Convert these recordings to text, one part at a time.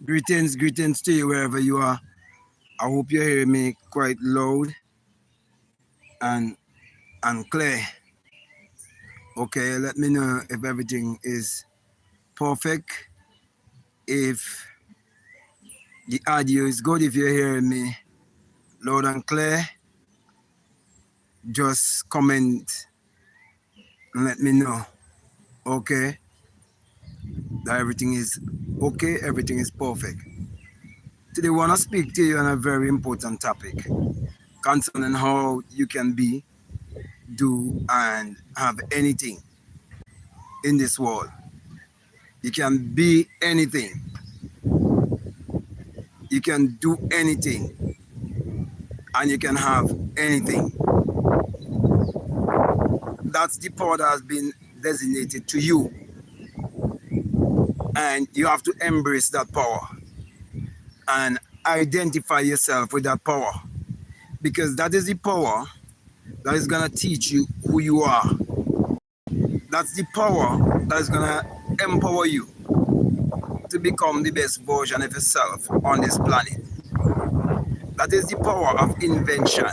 Greetings to you wherever you are. I hope you hear me quite loud and clear. Okay, let me know if everything is perfect. If the audio is good, if you're hearing me loud and clear, just comment and let me know. Okay, that everything is okay, everything is perfect. Today, I want to speak to you on a very important topic concerning how you can be, do, and have anything in this world. You can be anything. You can do anything. And you can have anything. That's the power that has been designated to you. And you have to embrace that power and identify yourself with that power. Because that is the power that is going to teach you who you are. That's the power that is going to empower you to become the best version of yourself on this planet. That is the power of invention.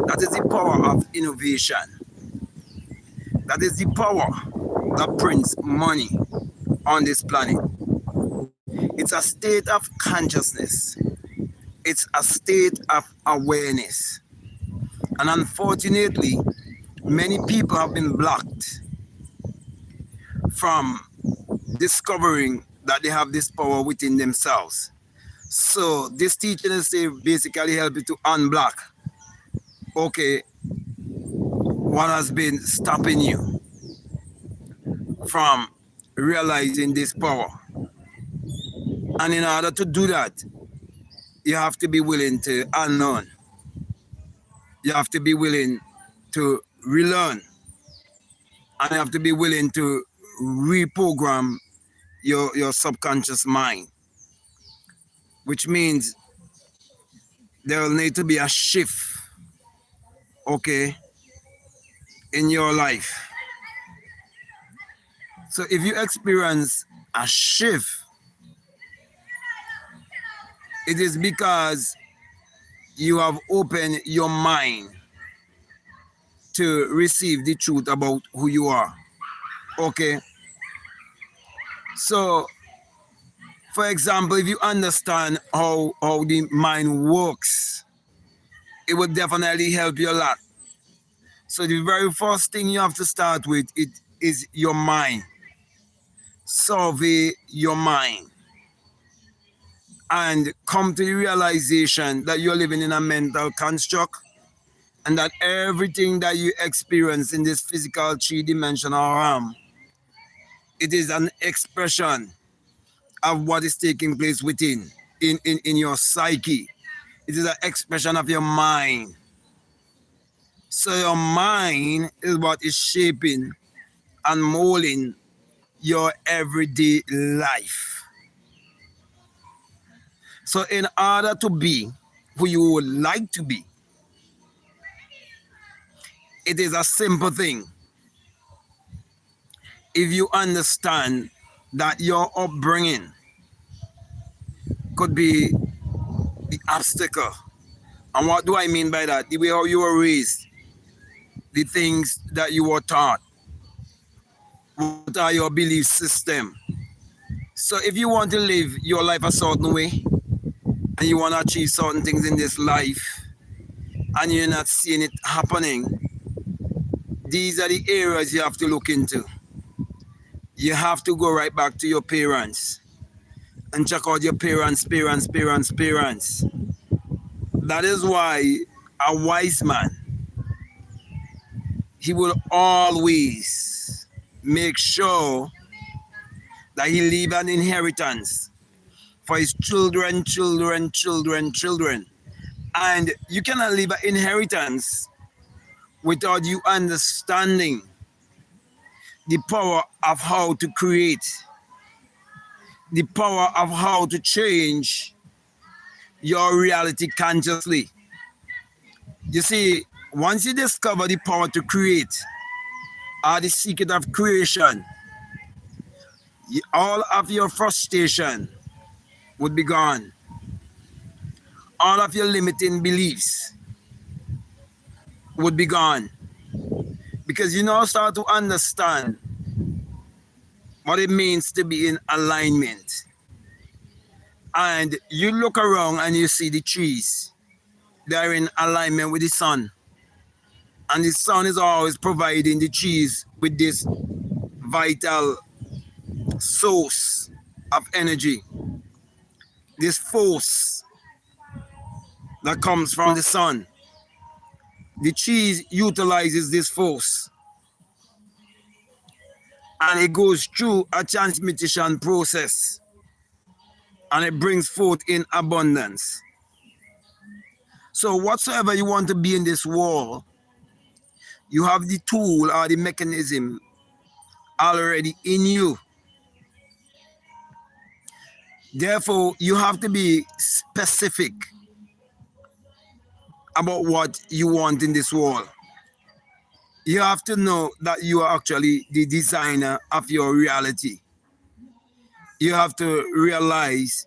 That is the power of innovation. That is the power that brings money on this planet. It's a state of consciousness. It's a state of awareness. And unfortunately, many people have been blocked from discovering that they have this power within themselves. So this teaching is to basically help you to unblock, okay, what has been stopping you from realizing this power. And in order to do that, you have to be willing to unlearn. You have to be willing to relearn. And you have to be willing to reprogram your subconscious mind. Which means there will need to be a shift, okay, in your life. So if you experience a shift, it is because you have opened your mind to receive the truth about who you are. Okay. So, for example, if you understand how the mind works, it will definitely help you a lot. So the very first thing you have to start with it is your mind. Survey your mind. And come to the realization that you're living in a mental construct and that everything that you experience in this physical three-dimensional realm, it is an expression of what is taking place within, in your psyche. It is an expression of your mind. So your mind is what is shaping and molding your everyday life. So in order to be who you would like to be, it is a simple thing. If you understand that your upbringing could be the obstacle. And what do I mean by that? The way how you were raised, the things that you were taught, what are your belief system. So if you want to live your life a certain way, and you want to achieve certain things in this life, and you're not seeing it happening, these are the areas you have to look into. You have to go right back to your parents and check out your parents. That is why a wise man, he will always make sure that he leave an inheritance for his children. And you cannot leave an inheritance without you understanding the power of how to create, the power of how to change your reality consciously. You see, once you discover the power to create, or the secret of creation, All of your frustration would be gone. All of your limiting beliefs would be gone. Because you now start to understand what it means to be in alignment. And you look around and you see the trees. They're in alignment with the sun. And the sun is always providing the trees with this vital source of energy, this force that comes from the sun. The cheese utilizes this force and it goes through a transmutation process and it brings forth in abundance. So whatsoever you want to be in this world, you have the tool or the mechanism already in you. Therefore, you have to be specific about what you want in this world. You have to know that you are actually the designer of your reality. You have to realize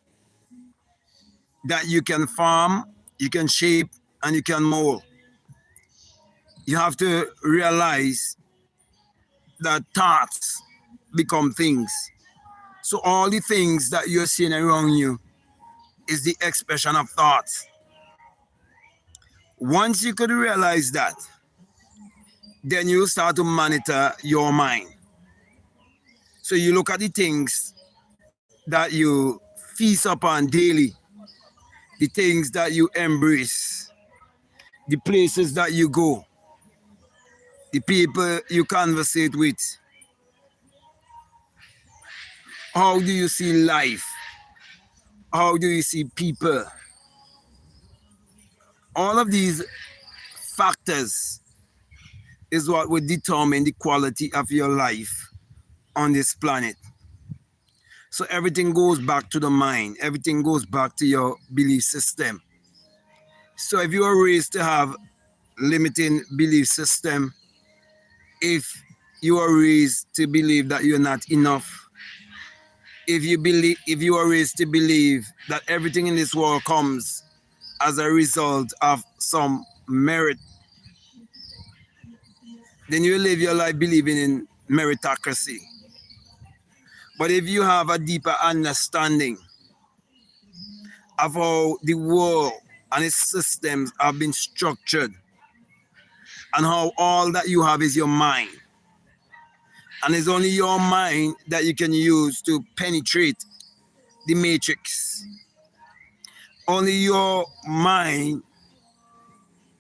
that you can farm, you can shape, and you can mold. You have to realize that thoughts become things. So all the things that you're seeing around you is the expression of thoughts. Once you could realize that, then you start to monitor your mind. So you look at the things that you feast upon daily, the things that you embrace, the places that you go, the people you conversate with. How do you see life? How do you see people? All of these factors is what will determine the quality of your life on this planet. So everything goes back to the mind. Everything goes back to your belief system. So if you are raised to have limiting belief system, if you are raised to believe that you're not enough, if you are raised to believe that everything in this world comes as a result of some merit, then you live your life believing in meritocracy. But if you have a deeper understanding of how the world and its systems have been structured, and how all that you have is your mind, and it's only your mind that you can use to penetrate the matrix. Only your mind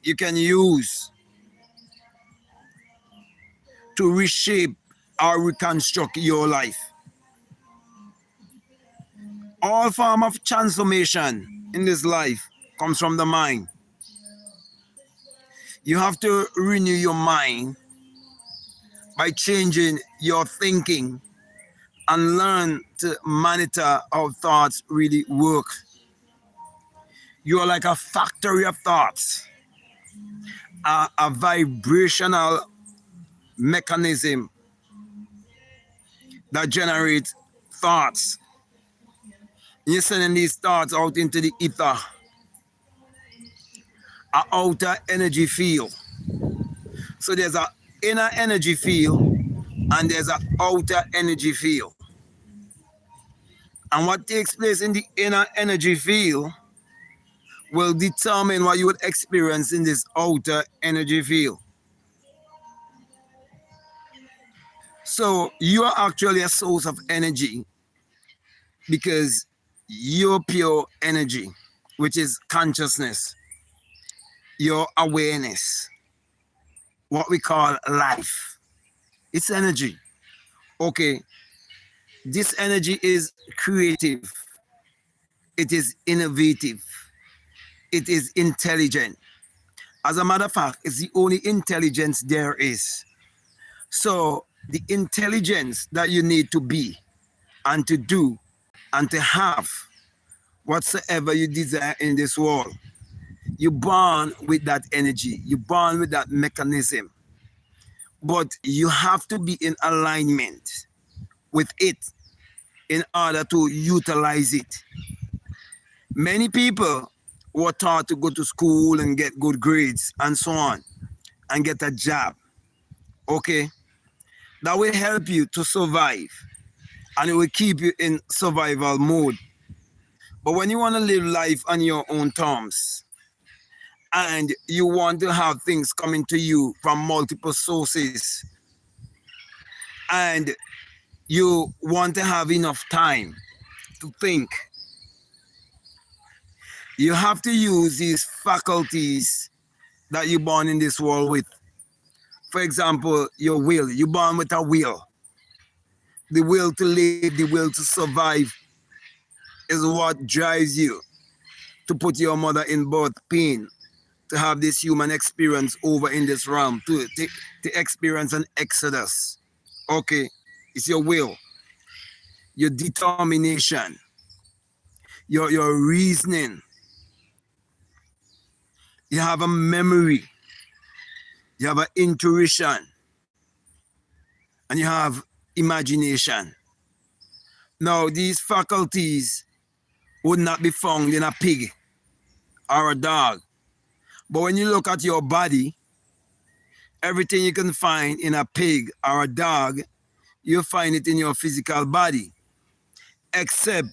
you can use to reshape or reconstruct your life. All form of transformation in this life comes from the mind. You have to renew your mind by changing your thinking and learn to monitor how thoughts really work. You are like a factory of thoughts, a vibrational mechanism that generates thoughts. You're sending these thoughts out into the ether, an outer energy field. So there's an inner energy field and there's an outer energy field. And what takes place in the inner energy field will determine what you would experience in this outer energy field. So you are actually a source of energy because you're pure energy, which is consciousness, your awareness, what we call life. It's energy. Okay, this energy is creative, it is innovative, it is intelligent. As a matter of fact, it's the only intelligence there is. So the intelligence that you need to be and to do and to have whatsoever you desire in this world, you're born with that energy, you're born with that mechanism. But you have to be in alignment with it in order to utilize it. Many people were taught to go to school and get good grades and so on and get a job. Okay? That will help you to survive and it will keep you in survival mode. But when you want to live life on your own terms and you want to have things coming to you from multiple sources and you want to have enough time to think, you have to use these faculties that you're born in this world with. For example, your will. You're born with a will. The will to live, the will to survive is what drives you to put your mother in birth pain, to have this human experience over in this realm, to experience an exodus. Okay, it's your will, your determination, your reasoning. You have a memory, you have an intuition, and you have imagination. Now, these faculties would not be found in a pig or a dog. But when you look at your body, everything you can find in a pig or a dog, you find it in your physical body, except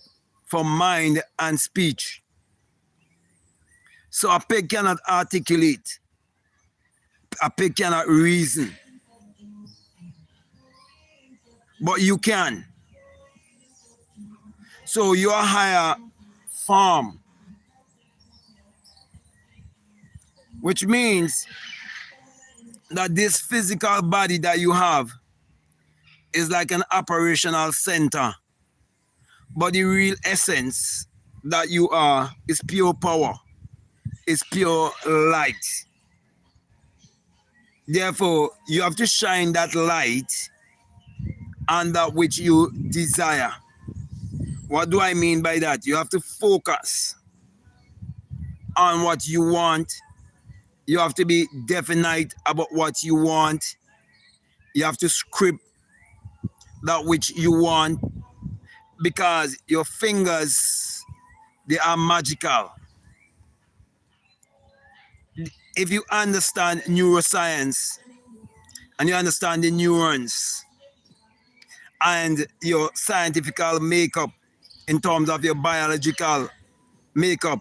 for mind and speech. So a pig cannot articulate, a pig cannot reason, but you can. So your higher form, which means that this physical body that you have is like an operational center, but the real essence that you are is pure power, is pure light. Therefore, you have to shine that light on that which you desire. What do I mean by that? You have to focus on what you want. You have to be definite about what you want. You have to script that which you want, because your fingers, they are magical. If you understand neuroscience and you understand the neurons and your scientific makeup in terms of your biological makeup,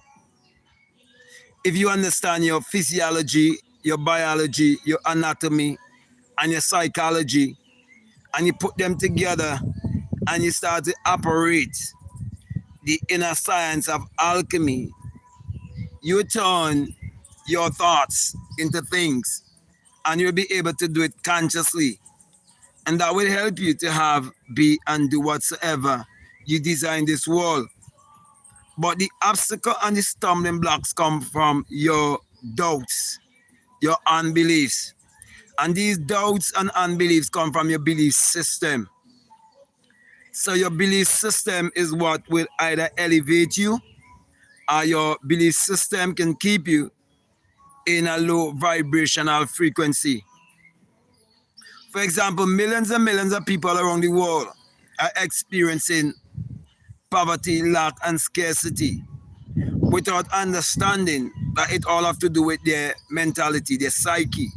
if you understand your physiology, your biology, your anatomy, and your psychology, and you put them together and you start to operate the inner science of alchemy, you turn your thoughts into things and you'll be able to do it consciously. And that will help you to have, be, and do whatsoever you desire in this world. But the obstacle and the stumbling blocks come from your doubts, your unbeliefs. And these doubts and unbeliefs come from your belief system. So your belief system is what will either elevate you, or your belief system can keep you in a low vibrational frequency. For example, millions and millions of people around the world are experiencing poverty, lack, and scarcity without understanding that it all have to do with their mentality, their psyche,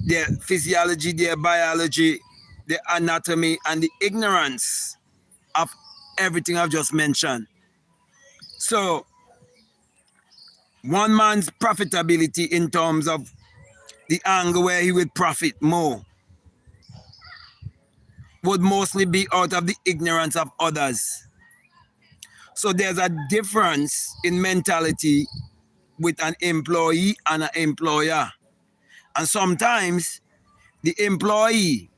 their physiology, their biology, their anatomy, and the ignorance of everything I've just mentioned. So, one man's profitability in terms of the angle where he would profit more would mostly be out of the ignorance of others. So there's a difference in mentality with an employee and an employer. And sometimes the employee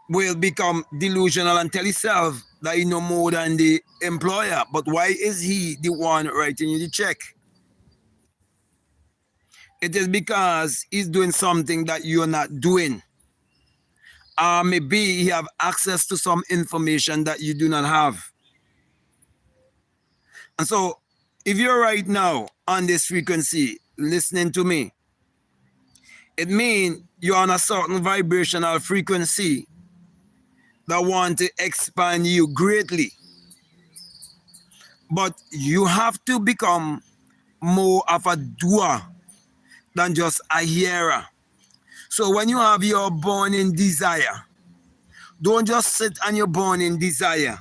will become delusional and tell himself that he know more than the employer. But why is he the one writing you the check? It is because he's doing something that you're not doing. Maybe he have access to some information that you do not have. And so if you're right now on this frequency listening to me, it means you're on a certain vibrational frequency that want to expand you greatly. But you have to become more of a doer than just a hearer. So when you have your burning desire, don't just sit on your burning desire.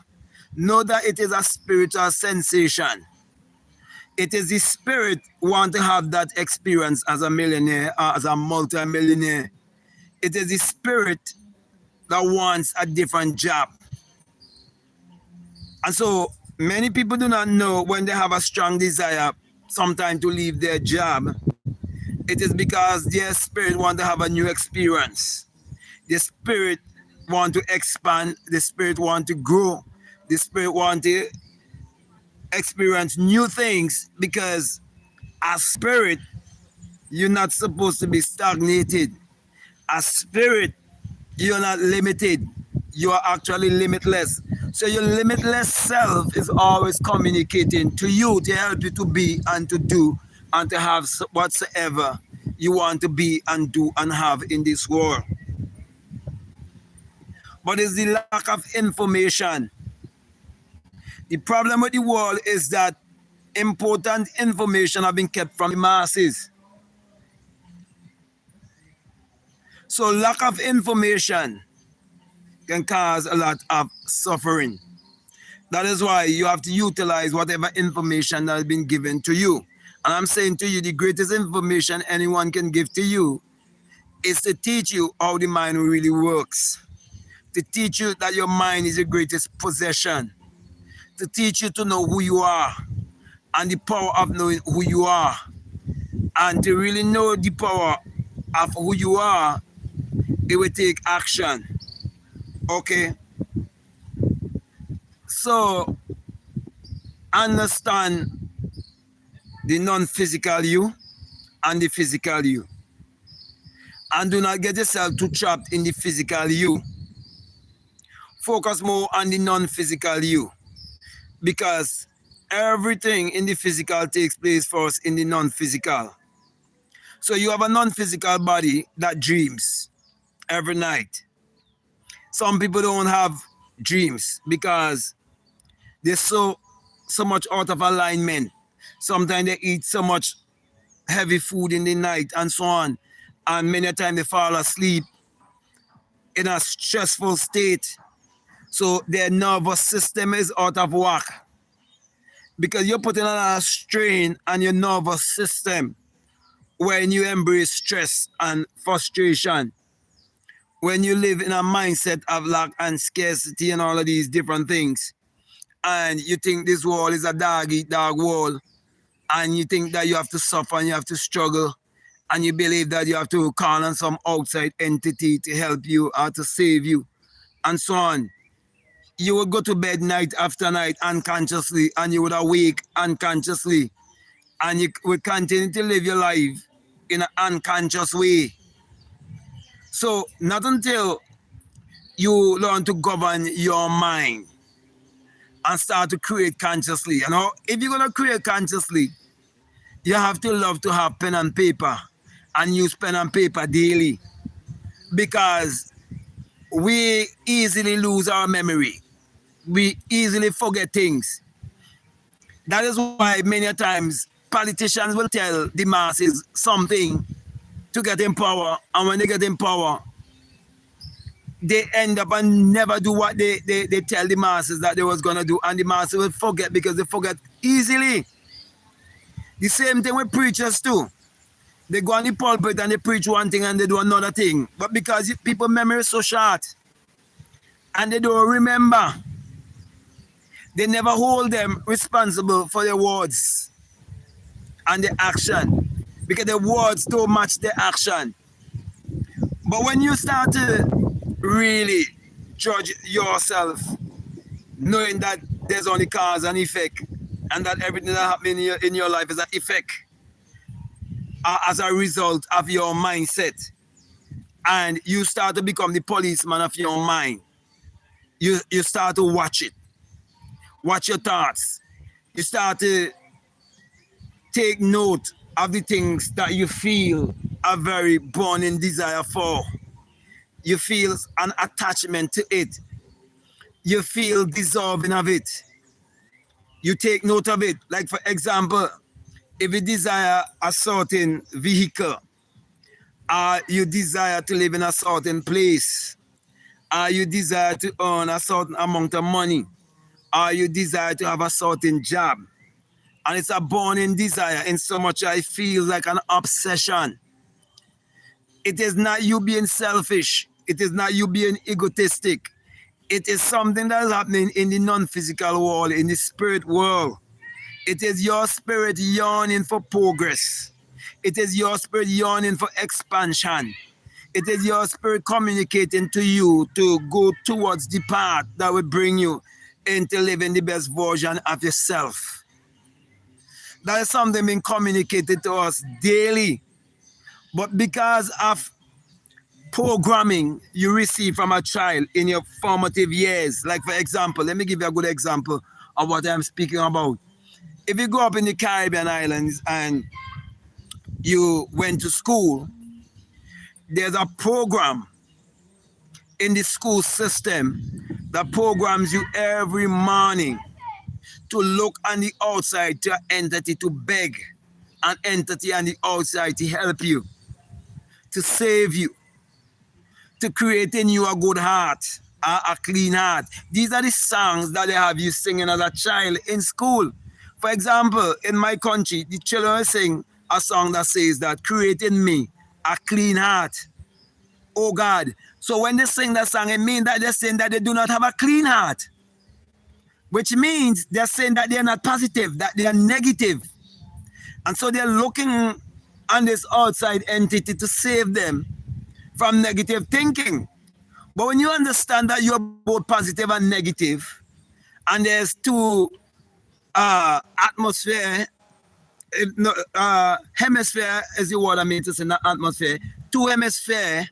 Know that it is a spiritual sensation. It is the spirit want to have that experience as a millionaire, as a multi-millionaire. It is the spirit that wants a different job. And so many people do not know when they have a strong desire sometimes to leave their job. It is because their spirit want to have a new experience. The spirit want to expand. The spirit want to grow. The spirit want to experience new things, because as spirit, you're not supposed to be stagnated. As spirit, you're not limited. You are actually limitless. So your limitless self is always communicating to you to help you to be and to do and to have whatsoever you want to be and do and have in this world. But it's the lack of information. The problem with the world is that important information have been kept from the masses. So lack of information can cause a lot of suffering. That is why you have to utilize whatever information that has been given to you. And I'm saying to you, the greatest information anyone can give to you is to teach you how the mind really works. To teach you that your mind is your greatest possession. To teach you to know who you are and the power of knowing who you are. And to really know the power of who you are, it will take action. Okay? So, understand the non-physical you and the physical you. And do not get yourself too trapped in the physical you. Focus more on the non-physical you. Because everything in the physical takes place first in the non-physical. So you have a non-physical body that dreams every night. Some people don't have dreams because they're so much out of alignment. Sometimes they eat so much heavy food in the night and so on. And many times they fall asleep in a stressful state. So their nervous system is out of whack. Because you're putting a strain on your nervous system when you embrace stress and frustration. When you live in a mindset of lack and scarcity and all of these different things. And you think this world is a dog-eat-dog world. And you think that you have to suffer and you have to struggle. And you believe that you have to call on some outside entity to help you or to save you. And so on. You would go to bed night after night unconsciously, and you would awake unconsciously, and you would continue to live your life in an unconscious way. So not until you learn to govern your mind and start to create consciously. You know, if you're gonna create consciously, you have to love to have pen and paper and use pen and paper daily, because we easily lose our memory. We easily forget things. That is why many times politicians will tell the masses something to get in power, and when they get in power, they end up and never do what they tell the masses that they was going to do, and the masses will forget because they forget easily. The same thing with preachers too. They go on the pulpit and they preach one thing and they do another thing. But because people's memory is so short and they don't remember, they never hold them responsible for their words and their action, because their words don't match their action. But when you start to really judge yourself, knowing that there's only cause and effect, and that everything that happens in your life is an effect as a result of your mindset, and you start to become the policeman of your mind, you start to watch it. Watch your thoughts. You start to take note of the things that you feel a very burning desire for. You feel an attachment to it. you feel dissolving of it. You take note of it. Like for example, if you desire a certain vehicle, or you desire to live in a certain place, or you desire to earn a certain amount of money, or you desire to have a certain job, and it's a burning desire in so much I feel like an obsession. It is not you being selfish. It is not you being egotistic. It is something that is happening in the non-physical world, in the spirit world. It is your spirit yearning for progress. It is your spirit yearning for expansion. It is your spirit communicating to you to go towards the path that will bring you into living the best version of yourself. That is something being communicated to us daily. But because of programming you receive from a child in your formative years, like for example, let me give you a good example of what I'm speaking about. If you grow up in the Caribbean islands and you went to school, there's a program in the school system that programs you every morning to look on the outside to an entity, to beg an entity on the outside to help you, to save you, to create in you a good heart, a clean heart. These are the songs that they have you singing as a child in school. For example, in my country, the children sing a song that says that, create in me a clean heart, oh God. So when they sing that song, it means that they're saying that they do not have a clean heart, which means they're saying that they're not positive, that they are negative. And so they're looking on this outside entity to save them from negative thinking. But when you understand that you're both positive and negative, and there's two atmosphere, hemisphere is the word I mean to say, not atmosphere, two hemisphere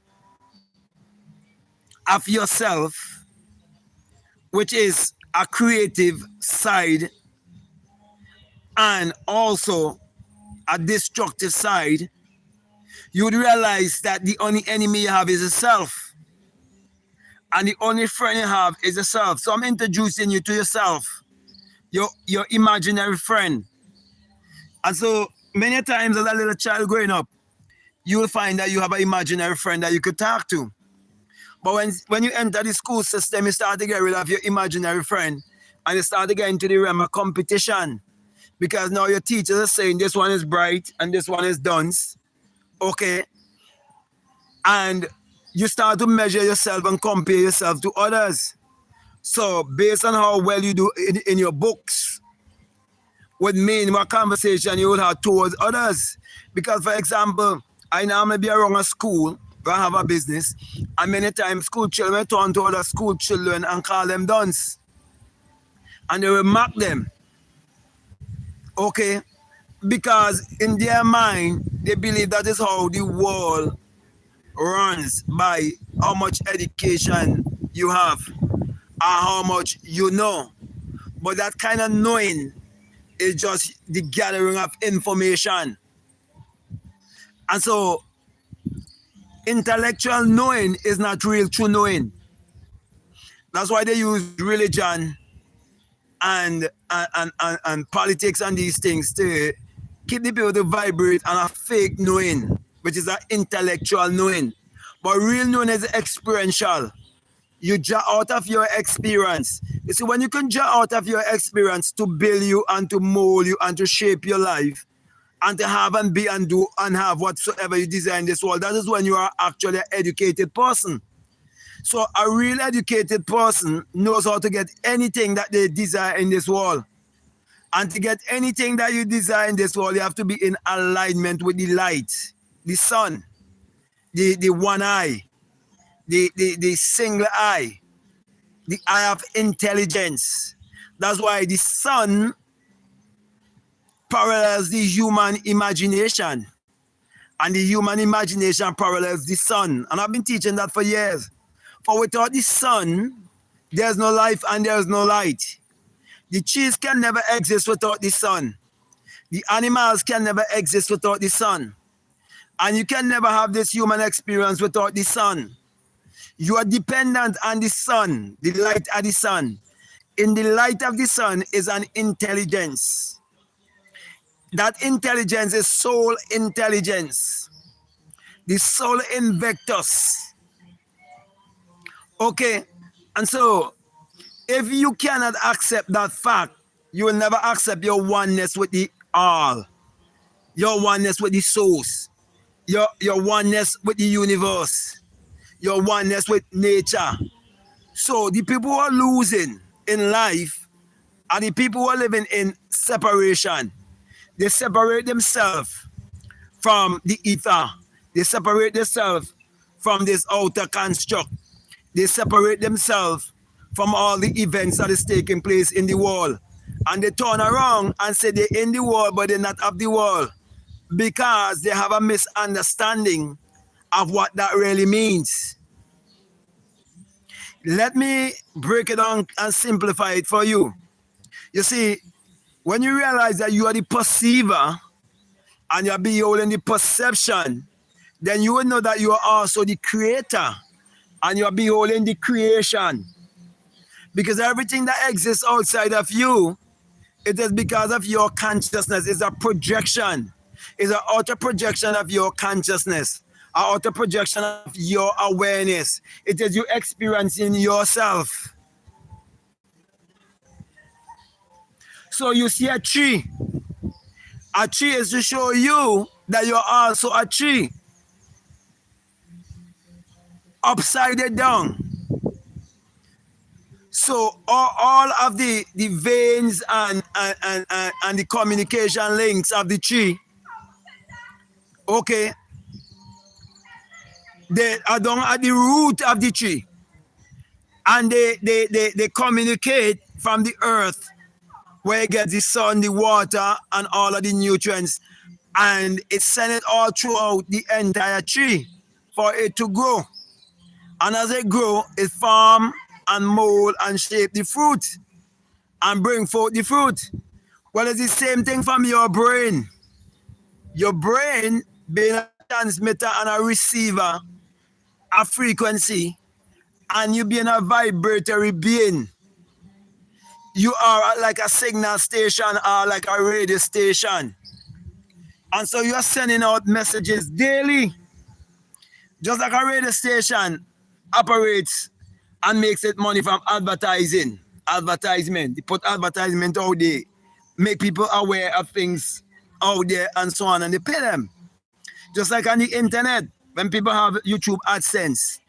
of yourself, which is a creative side and also a destructive side, you would realize that the only enemy you have is yourself. And the only friend you have is yourself. So I'm introducing you to yourself, your imaginary friend. And so many times as a little child growing up, you will find that you have an imaginary friend that you could talk to. But when you enter the school system, you start to get rid of your imaginary friend and you start to get into the realm of competition. Because now your teachers are saying this one is bright and this one is dunce. Okay? And you start to measure yourself and compare yourself to others. So based on how well you do in your books would mean what conversation you would have towards others. Because for example, I now may be around a school where I have a business, and many times school children turn to other school children and call them dunce. And they will mock them. Okay? Because in their mind, they believe that is how the world runs, by how much education you have or how much you know. But that kind of knowing is just the gathering of information. And so intellectual knowing is not real true knowing. That's why they use religion and politics and these things to keep the people to vibrate on a fake knowing, which is an intellectual knowing. But real knowing is experiential. You draw out of your experience. You see, when you can draw out of your experience to build you and to mold you and to shape your life and to have and be and do and have whatsoever you desire in this world, that is when you are actually an educated person. So a real educated person knows how to get anything that they desire in this world. And to get anything that you desire in this world, you have to be in alignment with the light, the sun, the one eye, the single eye, the eye of intelligence. That's why the sun parallels the human imagination, and the human imagination parallels the sun. And I've been teaching that for years. For without the sun, there's no life and there's no light. The trees can never exist without the sun. The animals can never exist without the sun. And you can never have this human experience without the sun. You are dependent on the sun, the light of the sun. In the light of the sun is an intelligence. That intelligence is soul intelligence. The soul invectus. Okay? And so, if you cannot accept that fact, you will never accept your oneness with the all, your oneness with the source, your oneness with the universe, your oneness with nature. So the people who are losing in life are the people who are living in separation. They separate themselves from the ether. They separate themselves from this outer construct. They separate themselves from all the events that is taking place in the world. And they turn around and say they're in the world, but they're not of the world, because they have a misunderstanding of what that really means. Let me break it down and simplify it for you. You see, when you realize that you are the perceiver and you're beholding the perception, then you will know that you are also the creator and you're beholding the creation. Because everything that exists outside of you, it is because of your consciousness. It's a projection. It's an outer projection of your consciousness, an outer projection of your awareness. It is you experiencing yourself. So you see a tree. A tree is to show you that you're also a tree. Upside down. So all of the veins and the communication links of the tree, okay, they are down at the root of the tree. And they communicate from the earth, where it gets the sun, the water, and all of the nutrients. And it sends it all throughout the entire tree for it to grow. And as it grows, it forms and mold and shape the fruit and bring forth the fruit. Well, it's the same thing from your brain. Your brain being a transmitter and a receiver, a frequency, and you being a vibratory being. You are like a signal station or like a radio station. And so you're sending out messages daily. Just like a radio station operates and makes it money from advertisement. They put advertisement out there, make people aware of things out there and so on, and they pay them. Just like on the internet, when people have YouTube AdSense.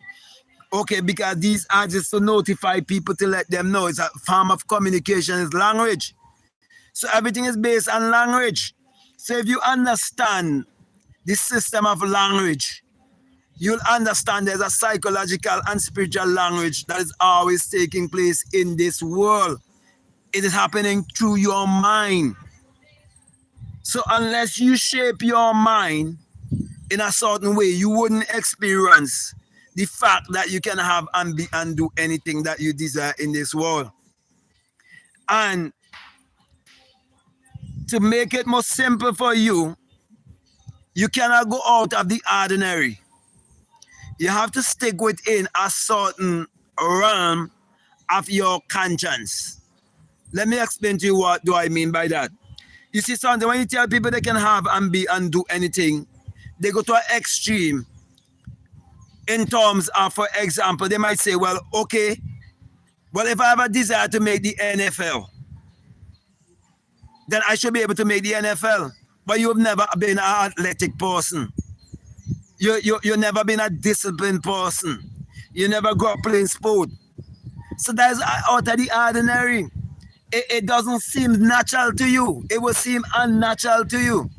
Okay, because these ads is to notify people to let them know. It's a form of communication, it's language. So everything is based on language. So if you understand the system of language, you'll understand there's a psychological and spiritual language that is always taking place in this world. It is happening through your mind. So unless you shape your mind in a certain way, you wouldn't experience the fact that you can have and be and do anything that you desire in this world. And to make it more simple for you, you cannot go out of the ordinary. You have to stick within a certain realm of your conscience. Let me explain to you what do I mean by that. You see something, when you tell people they can have and be and do anything, they go to an extreme. In terms of, for example, they might say, well, okay, well, if I have a desire to make the NFL, then I should be able to make the NFL. But you've never been an athletic person. You've never been a disciplined person. You never grew up playing sport. So that's out of the ordinary. It doesn't seem natural to you. It will seem unnatural to you.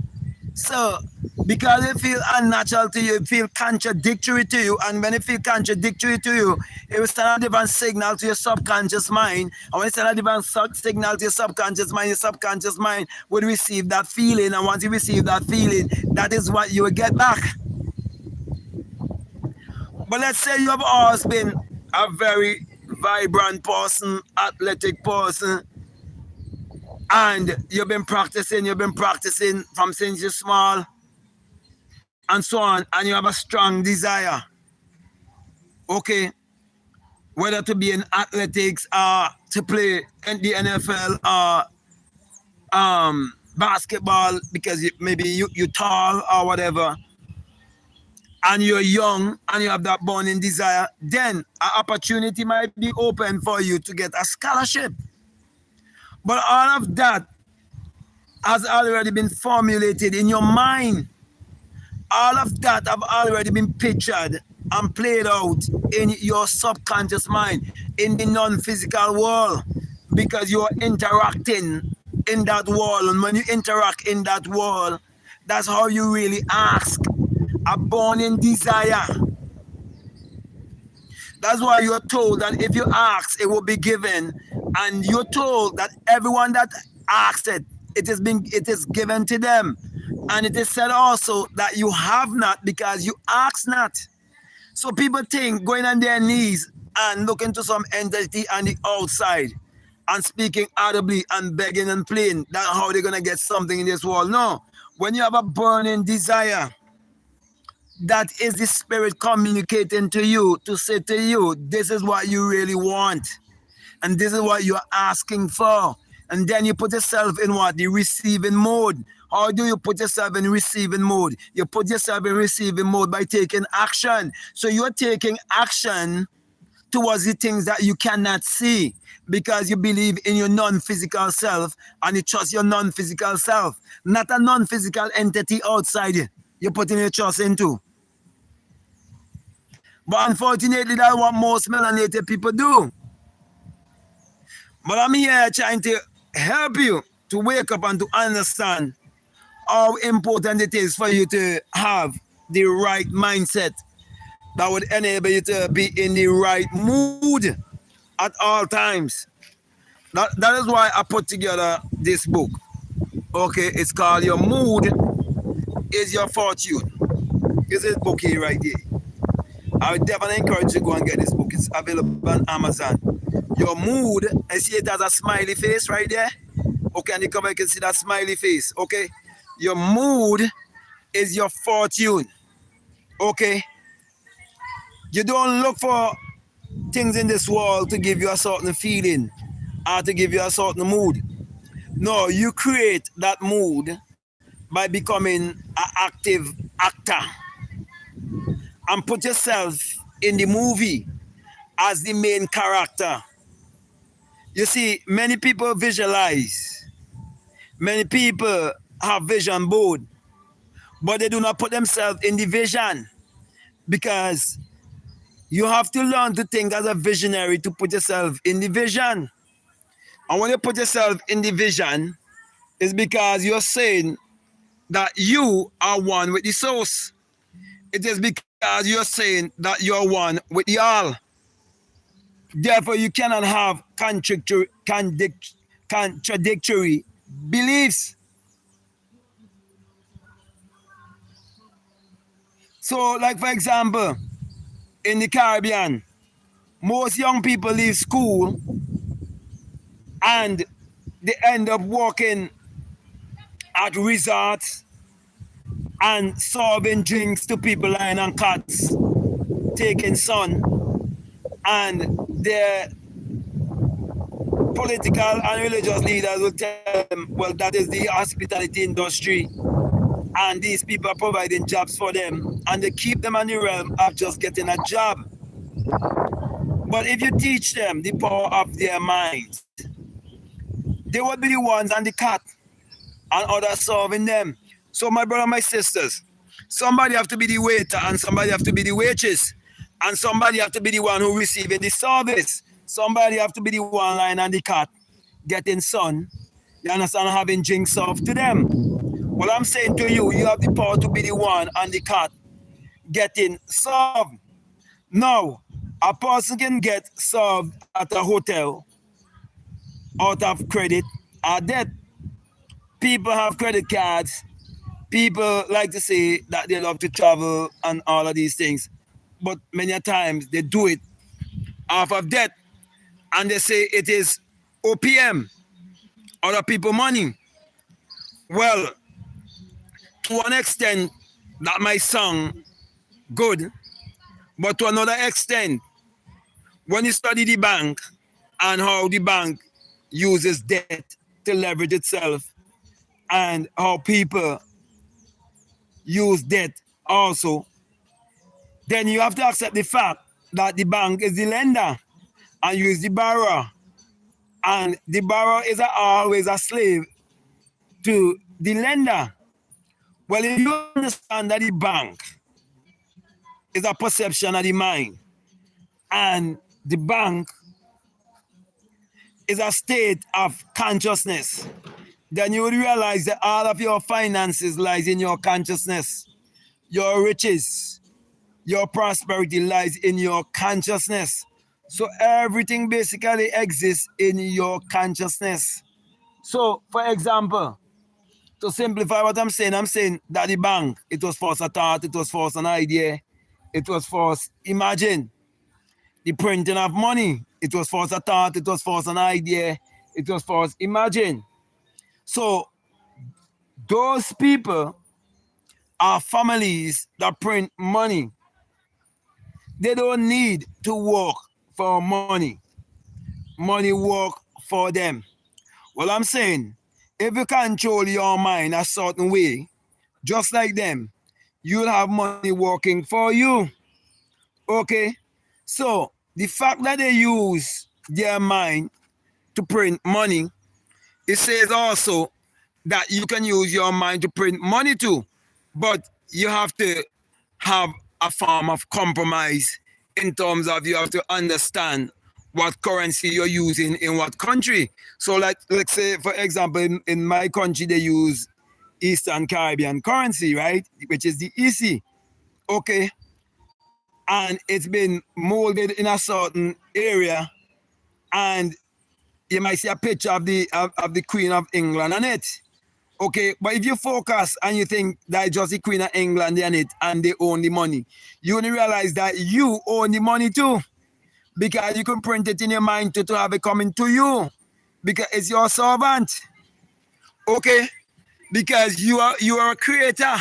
So because it feels unnatural to you, it feels contradictory to you. And when it feels contradictory to you, it will send a different signal to your subconscious mind. And when it sends a different signal to your subconscious mind will receive that feeling. And once you receive that feeling, that is what you will get back. But let's say you have always been a very vibrant person, athletic person, and you've been practicing from since you're small, and so on, and you have a strong desire. Okay, whether to be in athletics or to play in the NFL or basketball because maybe you tall or whatever, and you're young and you have that burning desire, then an opportunity might be open for you to get a scholarship. But all of that has already been formulated in your mind. All of that have already been pictured and played out in your subconscious mind, in the non-physical world, because you're interacting in that world. And when you interact in that world, that's how you really ask. A burning desire. That's why you're told that if you ask, it will be given. And you're told that everyone that asks it, it is given to them. And it is said also that you have not because you ask not. So people think going on their knees and looking to some entity on the outside and speaking audibly and begging and praying, that's how they're gonna get something in this world. No. When you have a burning desire, that is the spirit communicating to you to say to you, this is what you really want. And this is what you're asking for. And then you put yourself in what? The receiving mode. How do you put yourself in receiving mode? You put yourself in receiving mode by taking action. So you're taking action towards the things that you cannot see because you believe in your non-physical self and you trust your non-physical self, not a non-physical entity outside you. You're putting your trust into. But unfortunately, that's what most melanated people do. But I'm here trying to help you to wake up and to understand how important it is for you to have the right mindset that would enable you to be in the right mood at all times. That is why I put together this book. Okay, it's called Your Mood is Your Fortune. This is book here right here. I would definitely encourage you to go and get this book. It's available on Amazon. Your mood, I see it as a smiley face right there. Okay, and you come, you can see that smiley face. Okay, your mood is your fortune. Okay, you don't look for things in this world to give you a certain feeling or to give you a certain mood. No, you create that mood by becoming an active actor and put yourself in the movie as the main character. You see, many people visualize, many people have vision board, but they do not put themselves in the vision because you have to learn to think as a visionary to put yourself in the vision. And when you put yourself in the vision, it's because you're saying that you are one with the source. It is because you're saying that you're one with the all. Therefore, you cannot have contradictory beliefs. So, like for example, in the Caribbean, most young people leave school and they end up working at resorts and serving drinks to people lying on cots, taking sun, and their political and religious leaders will tell them, well, that is the hospitality industry, and these people are providing jobs for them, and they keep them in the realm of just getting a job. But if you teach them the power of their minds, they will be the ones on the cot and others serving them. So my brother, my sisters, somebody have to be the waiter and somebody have to be the waitress and somebody have to be the one who receiving the service. Somebody have to be the one lying on the cot getting sun, you understand, having drinks served to them. What I'm saying to you, you have the power to be the one on the cot getting served. Now, a person can get served at a hotel out of credit or debt. People have credit cards. People like to say that they love to travel and all of these things. But many times they do it off of debt. And they say it is OPM, other people money. Well, to an extent, that might sound good, But to another extent, when you study the bank and how the bank uses debt to leverage itself and how people use debt also, then you have to accept the fact that the bank is the lender and you is the borrower. And the borrower is always a slave to the lender. Well, if you understand that the bank is a perception of the mind and the bank is a state of consciousness, then you would realize that all of your finances lies in your consciousness. Your riches, your prosperity lies in your consciousness. So everything basically exists in your consciousness. So, for example, to simplify what I'm saying that the bank, it was first a thought, it was first an idea, it was first imagine. The printing of money, it was first a thought, it was first an idea, it was first imagine. So those people are families that print money. They don't need to work for money. Money work for them. Well, I'm saying, if you control your mind a certain way, just like them, you'll have money working for you. Okay? So, the fact that they use their mind to print money, it says also that you can use your mind to print money too. But you have to have a form of compromise in terms of you have to understand what currency you're using in what country. So like let's say for example in my country they use Eastern Caribbean currency, right? Which is the EC. Okay. And it's been molded in a certain area and you might see a picture of the Queen of England on it. Okay, but if you focus and you think that just the Queen of England in it and they own the money, you only realize that you own the money too. Because you can print it in your mind to have it coming to you. Because it's your servant. Okay? Because you are a creator.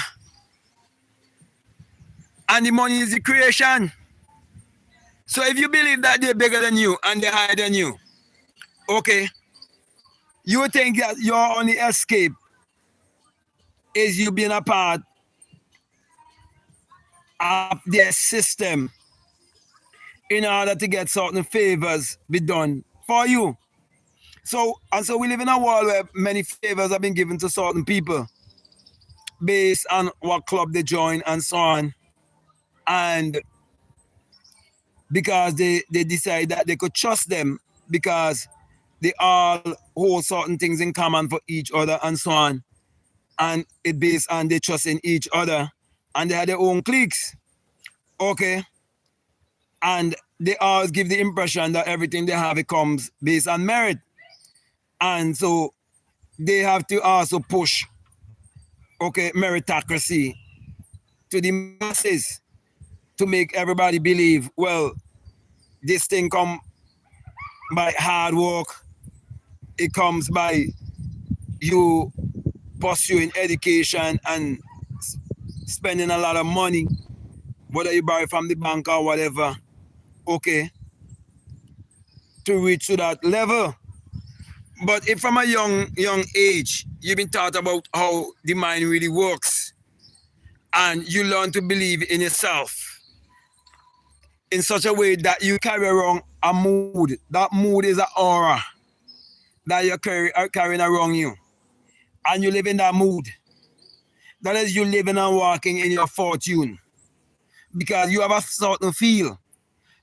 And the money is the creation. So if you believe that they're bigger than you and they're higher than you, okay, you think that your only escape is you being a part of their system in order to get certain favors be done for you. So we live in a world where many favors have been given to certain people based on what club they join and so on. And because they decide that they could trust them because they all hold certain things in common for each other and so on. And it based on they trust in each other. And they have their own cliques. Okay. And they always give the impression that everything they have it comes based on merit. And so they have to also push, okay, meritocracy to the masses to make everybody believe, well, this thing come by hard work. It comes by you pursuing education and spending a lot of money, whether you borrow from the bank or whatever, okay, to reach to that level. But if from a young age, you've been taught about how the mind really works and you learn to believe in yourself in such a way that you carry around a mood. That mood is an aura that you're carrying around you. And you live in that mood. That is you living and walking in your fortune. Because you have a certain feel.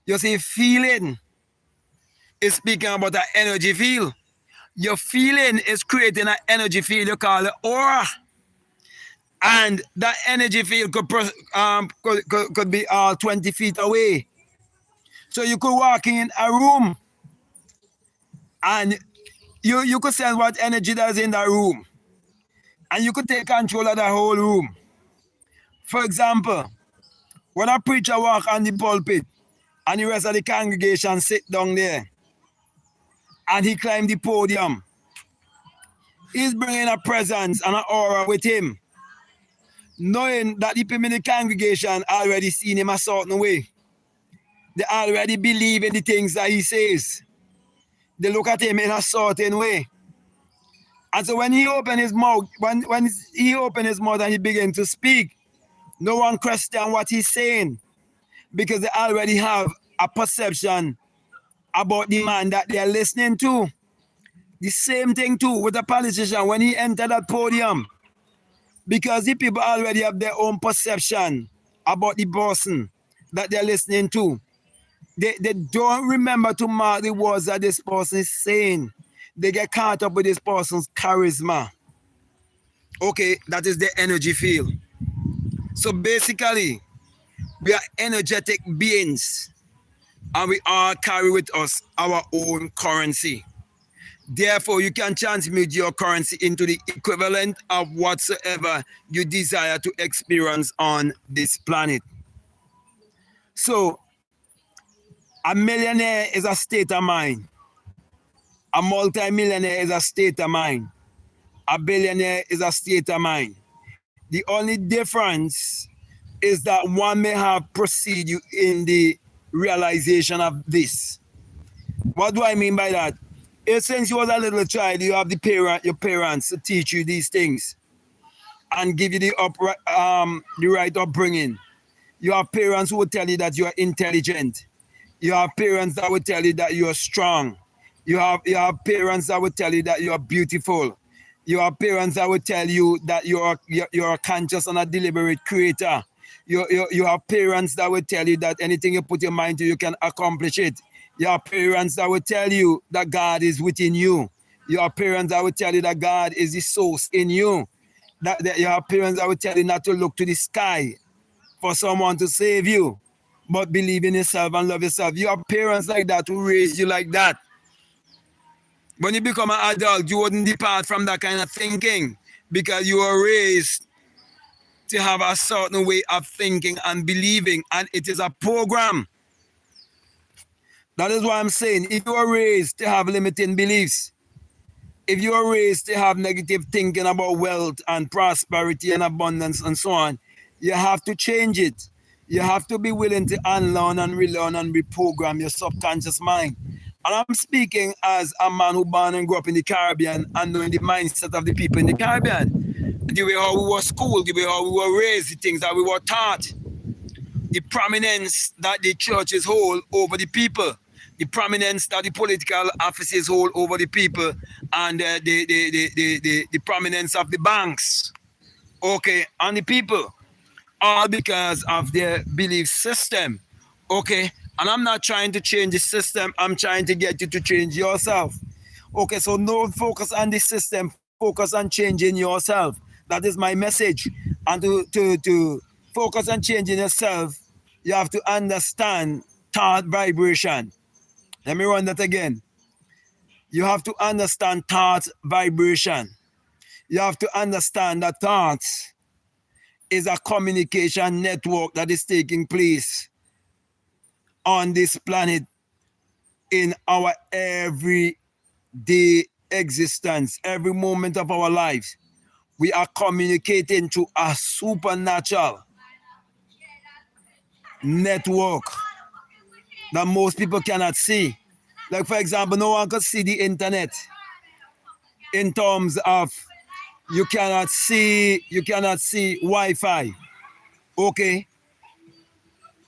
You say feeling is speaking about an energy field. Your feeling is creating an energy field you call it aura. And that energy field could be 20 feet away. So you could walk in a room and you could sense what energy there's in that room. And you could take control of the whole room. For example, when a preacher walk on the pulpit and the rest of the congregation sit down there and he climb the podium, he's bringing a presence and an aura with him, knowing that the people in the congregation already seen him a certain way. They already believe in the things that he says. They look at him in a certain way. And so when he opened his mouth, when he opened his mouth and he began to speak, no one questioned what he's saying because they already have a perception about the man that they're listening to. The same thing too with a politician when he entered that podium, because the people already have their own perception about the person that they're listening to. They don't remember to mark the words that this person is saying. They get caught up with this person's charisma. Okay, that is the energy field. So basically, we are energetic beings and we all carry with us our own currency. Therefore, you can transmute your currency into the equivalent of whatsoever you desire to experience on this planet. So, a millionaire is a state of mind. A multi-millionaire is a state of mind. A billionaire is a state of mind. The only difference is that one may have preceded you in the realization of this. What do I mean by that? Since you was a little child, you have your parents to teach you these things and give you the right upbringing. You have parents who will tell you that you are intelligent. You have parents that will tell you that you are strong. You have parents that will tell you that you are beautiful. You have parents that will tell you that you're a conscious and a deliberate creator. You have parents that will tell you that anything you put your mind to, you can accomplish it. You have parents that will tell you that God is within you. You have parents that will tell you that God is the source in you. That you have parents that will tell you not to look to the sky for someone to save you, but believe in yourself and love yourself. You have parents like that who raise you like that. When you become an adult, you wouldn't depart from that kind of thinking because you were raised to have a certain way of thinking and believing, and it is a program. That is why I'm saying, if you are raised to have limiting beliefs, if you are raised to have negative thinking about wealth and prosperity and abundance and so on, you have to change it. You have to be willing to unlearn and relearn and reprogram your subconscious mind. And I'm speaking as a man who born and grew up in the Caribbean and knowing the mindset of the people in the Caribbean. The way how we were schooled, the way how we were raised, the things that we were taught, the prominence that the churches hold over the people, the prominence that the political offices hold over the people, and the prominence of the banks, okay, and the people, all because of their belief system, okay? And I'm not trying to change the system, I'm trying to get you to change yourself. Okay, so no focus on the system, focus on changing yourself. That is my message. And to focus on changing yourself, you have to understand thought vibration. Let me run that again. You have to understand thought vibration. You have to understand that thoughts is a communication network that is taking place on this planet in our everyday existence, every moment of our lives. We are communicating to a supernatural network that most people cannot see. Like, for example, no one can see the internet in terms of you cannot see Wi-Fi. Okay?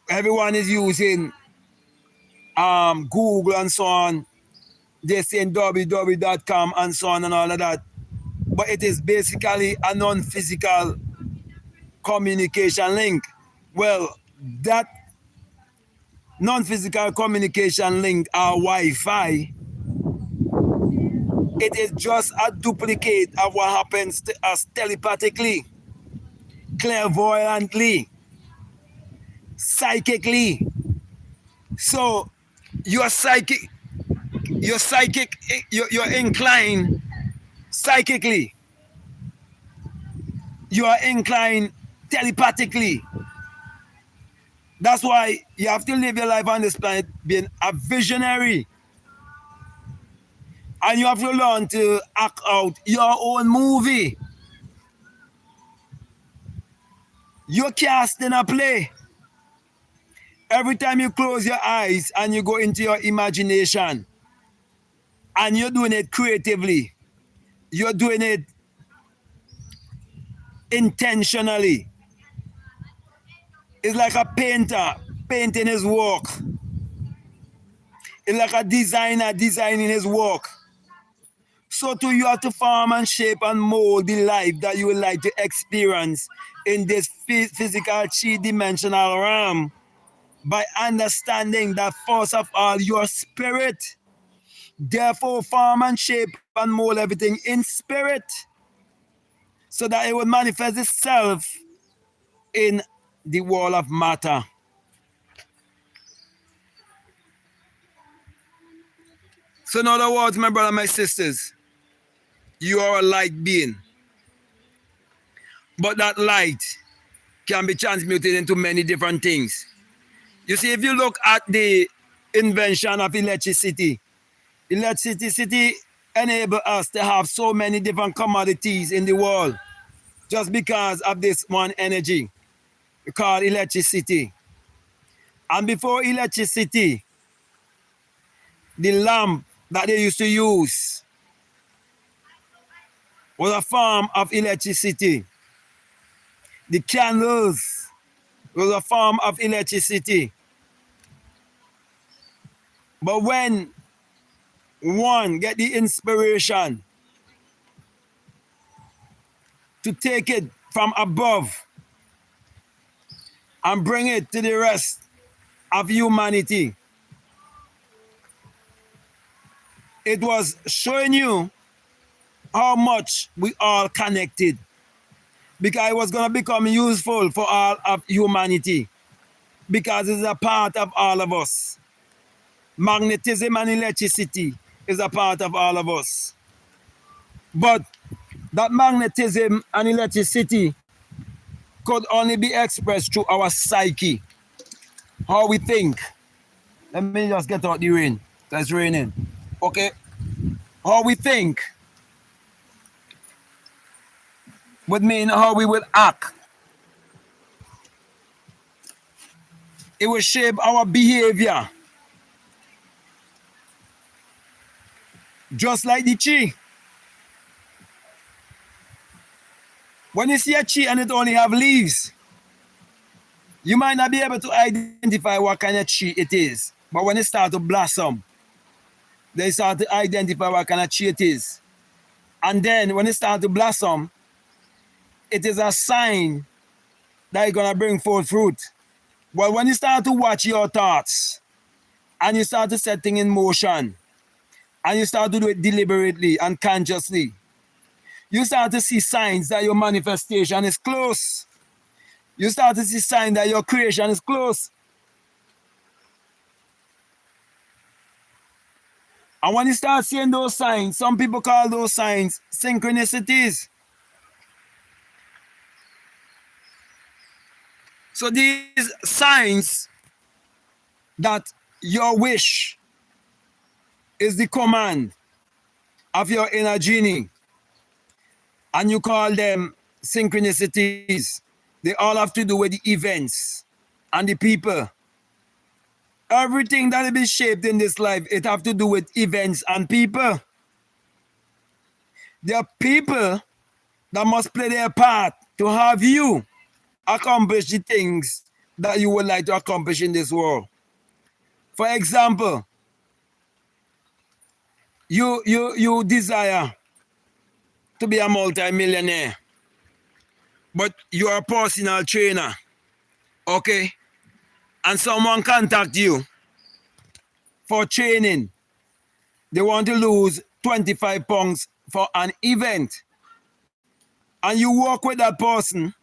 Everyone is using Google and so on. They're saying www.com and so on and all of that. But it is basically a non-physical communication link. Well, that non-physical communication link or Wi-Fi, it is just a duplicate of what happens to us telepathically, clairvoyantly, psychically. So you're inclined psychically. You are inclined telepathically. That's why you have to live your life on this planet being a visionary. And you have to learn to act out your own movie. You're cast in a play. Every time you close your eyes and you go into your imagination and you're doing it creatively, you're doing it intentionally. It's like a painter painting his work. It's like a designer designing his work. So too, you have to form and shape and mold the life that you would like to experience in this physical three-dimensional realm by understanding that first of all, your spirit. Therefore, form and shape and mold everything in spirit so that it will manifest itself in the world of matter. So, in other words, my brother, my sisters, you are a light being. But that light can be transmuted into many different things. You see, if you look at the invention of electricity enable us to have so many different commodities in the world just because of this one energy called electricity. And before electricity, the lamp that they used to use was a form of electricity. The candles was a form of electricity. But when one get the inspiration to take it from above and bring it to the rest of humanity, it was showing you how much we all connected, because it was going to become useful for all of humanity, because it's a part of all of us. Magnetism and electricity is a part of all of us. But that magnetism and electricity could only be expressed through our psyche, how we think. Let me just get out the rain. It's raining. Okay? How we think would mean how we will act. It will shape our behavior. Just like the tree. When you see a tree and it only have leaves, you might not be able to identify what kind of tree it is. But when it starts to blossom, they start to identify what kind of tree it is. And then when it starts to blossom, it is a sign that it's going to bring forth fruit. But when you start to watch your thoughts and you start to set things in motion and you start to do it deliberately and consciously, you start to see signs that your manifestation is close. You start to see signs that your creation is close. And when you start seeing those signs, some people call those signs synchronicities. So these signs that your wish is the command of your inner genie, and you call them synchronicities. They all have to do with the events and the people. Everything that will be shaped in this life, it have to do with events and people. There are people that must play their part to have you accomplish the things that you would like to accomplish in this world. For example, you desire to be a multi-millionaire, but you are a personal trainer, okay? And someone contact you for training. They want to lose 25 pounds for an event. And you walk with that person.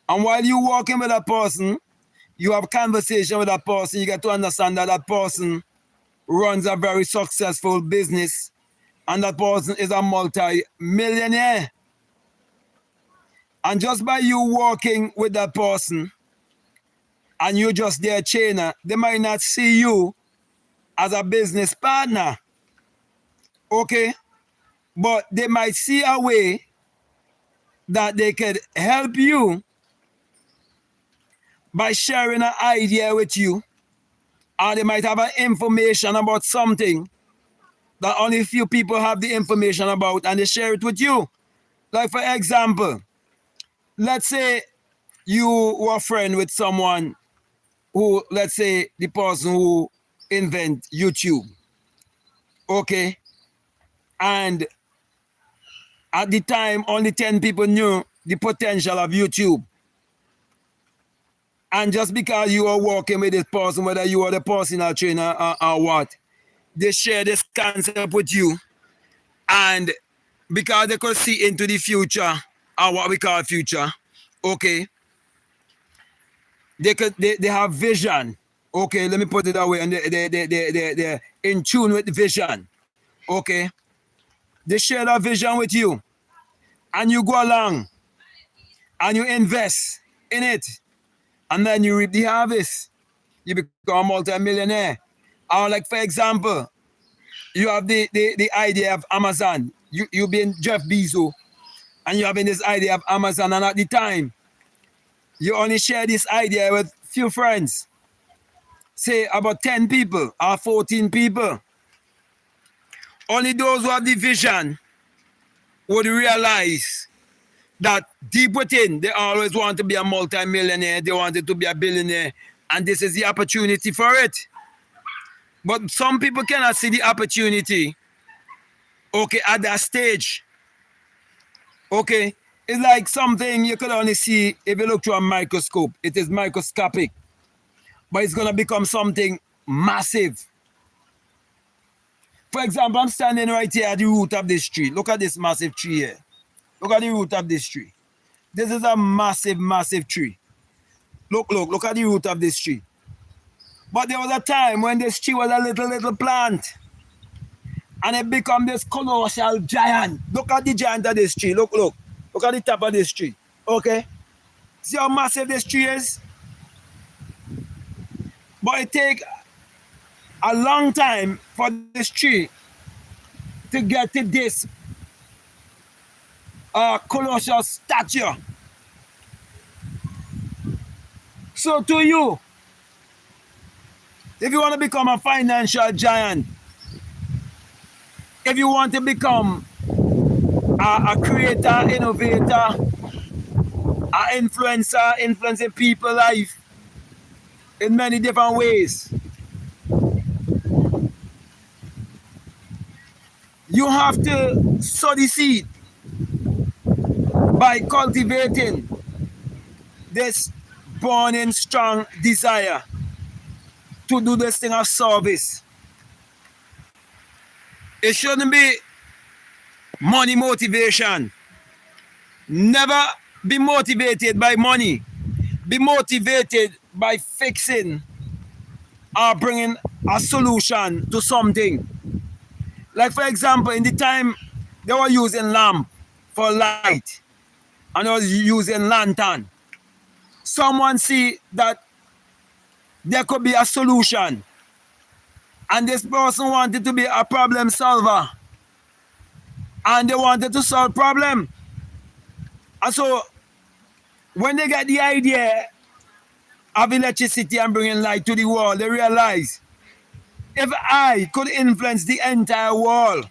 And while you walking with that person, you have conversation with that person. You get to understand that that person runs a very successful business. And that person is a multi-millionaire. And just by you walking with that person, and you're just their trainer, they might not see you as a business partner. Okay? But they might see a way that they could help you by sharing an idea with you, or they might have an information about something that only few people have the information about, and they share it with you. Like for example, let's say you were a friend with someone who, let's say the person who invent YouTube, okay? And at the time, only 10 people knew the potential of YouTube. And just because you are working with this person, whether you are the personal trainer or what, they share this concept with you. And because they could see into the future, or what we call future, okay, they have vision. Okay, let me put it that way. And they're in tune with the vision. Okay. They share that vision with you. And you go along and you invest in it. And then you reap the harvest. You become a multi-millionaire. Or like for example, you have the idea of Amazon. You being Jeff Bezos, and you having this idea of Amazon, and at the time, you only share this idea with few friends. Say about 10 people or 14 people. Only those who have the vision would realize that deep within, they always want to be a multi-millionaire, they wanted to be a billionaire, and this is the opportunity for it. But some people cannot see the opportunity, okay, at that stage. Okay, it's like something you could only see if you look through a microscope. It is microscopic, but it's going to become something massive. For example, I'm standing right here at the root of this tree. Look at this massive tree here. Look at the root of this tree. This is a massive, massive tree. Look at the root of this tree. But there was a time when this tree was a little plant. And it became this colossal giant. Look at the giant of this tree. Look at the top of this tree. Okay? See how massive this tree is? But it takes a long time for this tree to get to this colossal stature. So to you, if you want to become a financial giant, if you want to become a creator, innovator, an influencer, influencing people's life in many different ways, you have to sow the seed by cultivating this burning strong desire to do this thing of service. It shouldn't be money motivation. Never be motivated by money. Be motivated by fixing or bringing a solution to something. Like for example, in the time they were using lamp for light and they were using lantern. Someone see that there could be a solution, and this person wanted to be a problem solver, and they wanted to solve problem. And so when they get the idea of electricity and bringing light to the world, they realize, if I could influence the entire world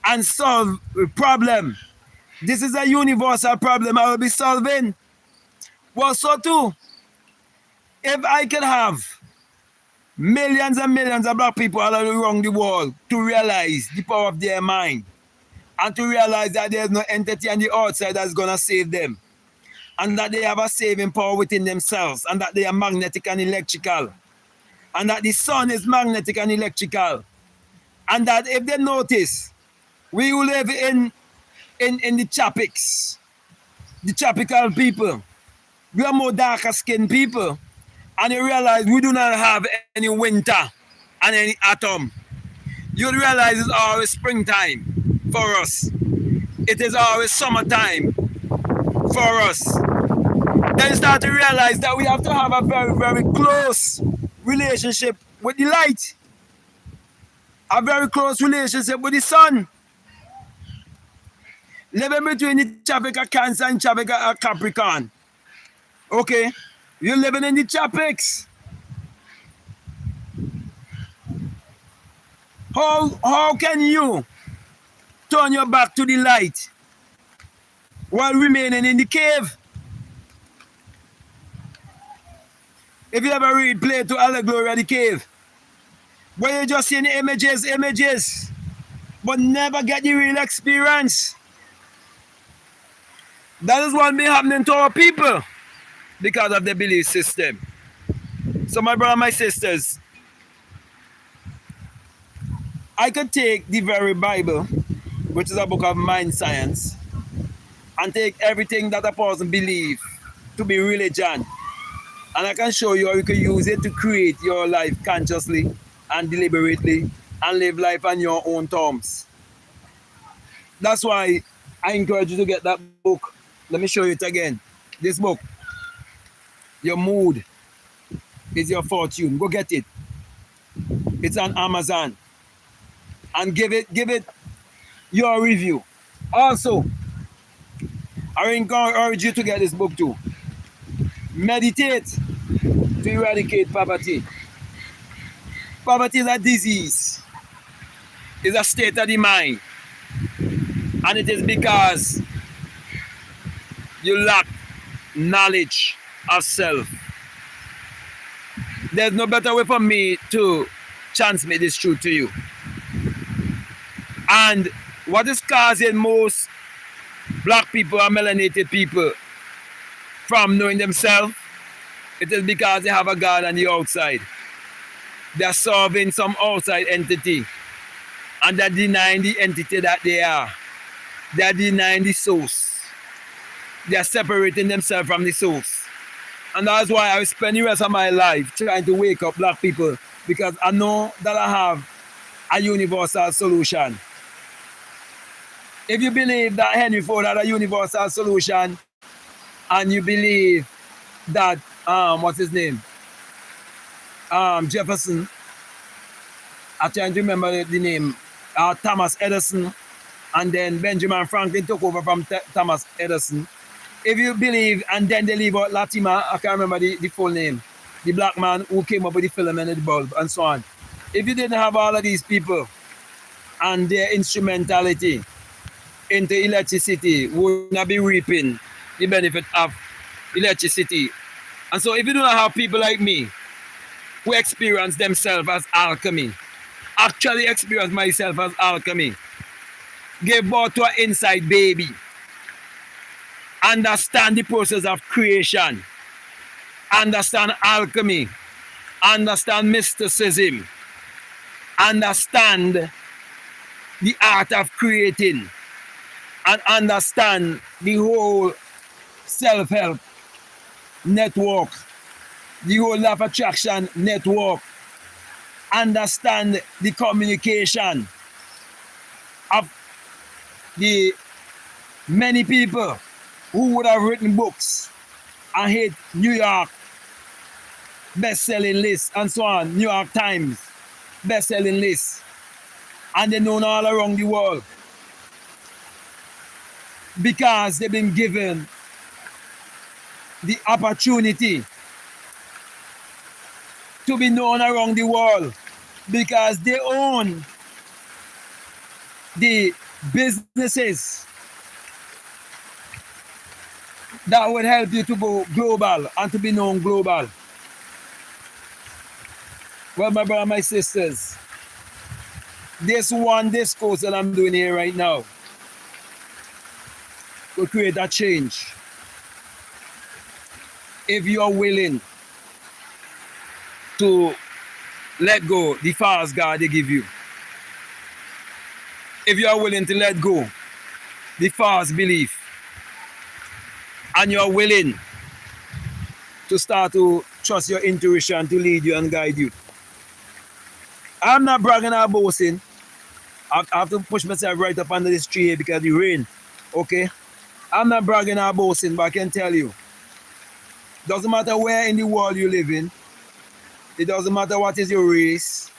and solve a problem, this is a universal problem I will be solving. Well, so too, if I can have millions and millions of black people all around the world to realize the power of their mind and to realize that there's no entity on the outside that's going to save them, and that they have a saving power within themselves, and that they are magnetic and electrical, and that the sun is magnetic and electrical, and that if they notice, we who live in the tropics, the tropical people, we are more darker skinned people, and you realize we do not have any winter and any autumn. You realize it's always springtime for us. It is always summertime for us. Then you start to realize that we have to have a very, very close relationship with the light. A very close relationship with the sun. Living between the tropic of Cancer and tropic of Capricorn. Okay? You're living in the tropics. How can you turn your back to the light while remaining in the cave? If you ever read Plato Allegory of the Cave, where you just see the images, but never get the real experience. That is what been happening to our people because of the belief system. So my brother, my sisters, I could take the very Bible, which is a book of mind science, and take everything that a person believes to be religion. And I can show you how you can use it to create your life consciously and deliberately and live life on your own terms. That's why I encourage you to get that book. Let me show you it again. This book, Your Mood is Your Fortune. Go get it. It's on Amazon. And give it your review. Also, I encourage you to get this book too. Meditate to eradicate poverty. Poverty is a disease. It's a state of the mind. And it is because you lack knowledge of self. There's no better way for me to transmit this truth to you. And what is causing most black people and melanated people from knowing themselves, it is because they have a God on the outside. They're serving some outside entity. And they're denying the entity that they are. They're denying the source. They're separating themselves from the source. And that's why I spend the rest of my life trying to wake up black people, because I know that I have a universal solution. If you believe that Henry Ford had a universal solution, and you believe that, what's his name? Jefferson, I'm trying to remember the name, Thomas Edison, and then Benjamin Franklin took over from Thomas Edison. If you believe, and then they leave out Latimer, I can't remember the full name, the black man who came up with the filament and the bulb and so on. If you didn't have all of these people and their instrumentality into electricity, we would not be reaping the benefit of electricity. And so if you do not have people like me who experience themselves as alchemy, actually experience myself as alchemy, give birth to an inside baby, understand the process of creation, understand alchemy, understand mysticism, understand the art of creating, and understand the whole self-help network, the whole law of attraction network, understand the communication of the many people who would have written books and hit New York best-selling lists and so on, New York Times best-selling lists, and they're known all around the world because they've been given the opportunity to be known around the world because they own the businesses that would help you to go global and to be known global. Well, my brother, my sisters, this one discourse that I'm doing here right now will create a change if you are willing to let go the false God they give you. If you are willing to let go the false belief, and you're willing to start to trust your intuition to lead you and guide you. I'm not bragging or boasting. I have to push myself right up under this tree here because of the rain. Okay? I'm not bragging or boasting, but I can tell you, doesn't matter where in the world you live in, it doesn't matter what is your race.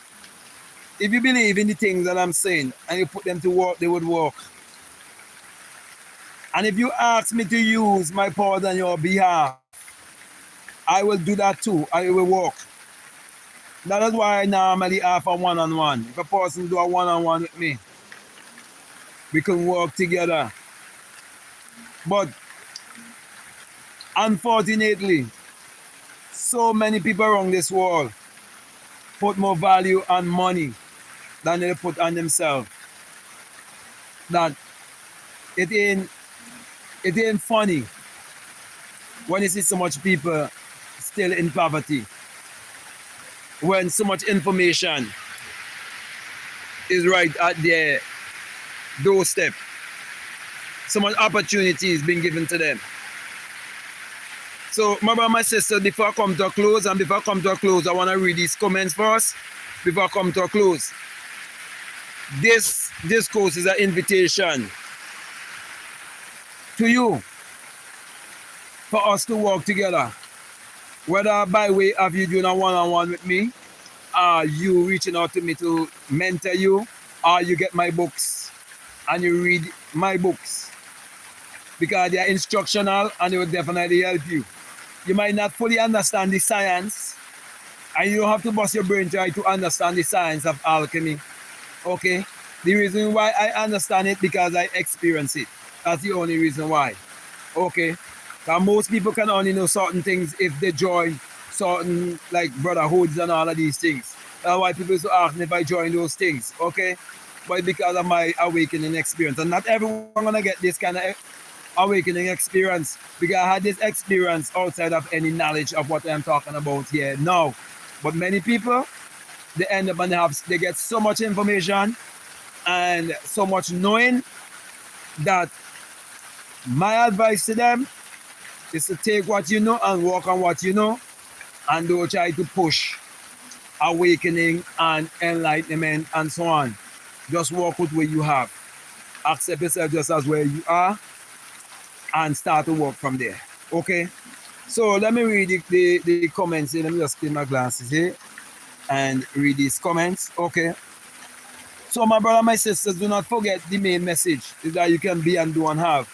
If you believe in the things that I'm saying and you put them to work, they would work. And if you ask me to use my powers on your behalf, I will do that too. I will walk. That is why I normally have a one-on-one. If a person do a one-on-one with me, we can work together. But unfortunately, so many people around this world put more value on money than they put on themselves. That it ain't funny when you see so much people still in poverty. When so much information is right at their doorstep. So much opportunities being given to them. So, my brother, my sister, before I come to a close, I want to read these comments first before I come to a close. This course is an invitation to you for us to work together. Whether by way of you doing a one-on-one with me, or you reaching out to me to mentor you, or you get my books and you read my books. Because they are instructional and they will definitely help you. You might not fully understand the science, and you don't have to bust your brain try to understand the science of alchemy. Okay? The reason why I understand it because I experience it. That's the only reason why. Okay? Because most people can only know certain things if they join certain like brotherhoods and all of these things. That's why people used to ask me if I join those things. Okay? But because of my awakening experience. And not everyone gonna get this kind of awakening experience, because I had this experience outside of any knowledge of what I'm talking about here now. But many people, they end up and they get so much information and so much knowing that my advice to them is to take what you know and work on what you know, and don't try to push awakening and enlightenment and so on. Just work with what you have. Accept yourself just as where you are and start to work from there. Okay? So let me read the comments here. Let me just clean my glasses here and read these comments. Okay? So my brother, my sisters, do not forget the main message is that you can be and do and have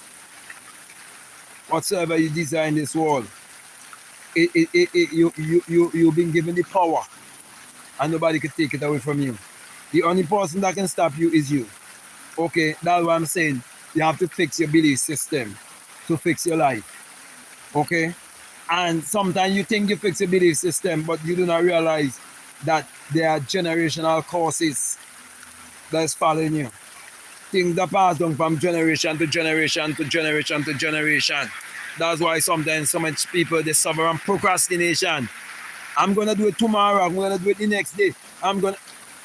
whatsoever you desire in this world. You've been given the power and nobody can take it away from you. The only person that can stop you is you. Okay? That's what I'm saying. You have to fix your belief system to fix your life. Okay? And sometimes you think you fix your belief system, but you do not realize that there are generational causes that is following you. Things that pass down from generation to generation to generation to generation. That's why sometimes so much people, they suffer from procrastination. I'm going to do it tomorrow. I'm going to do it the next day.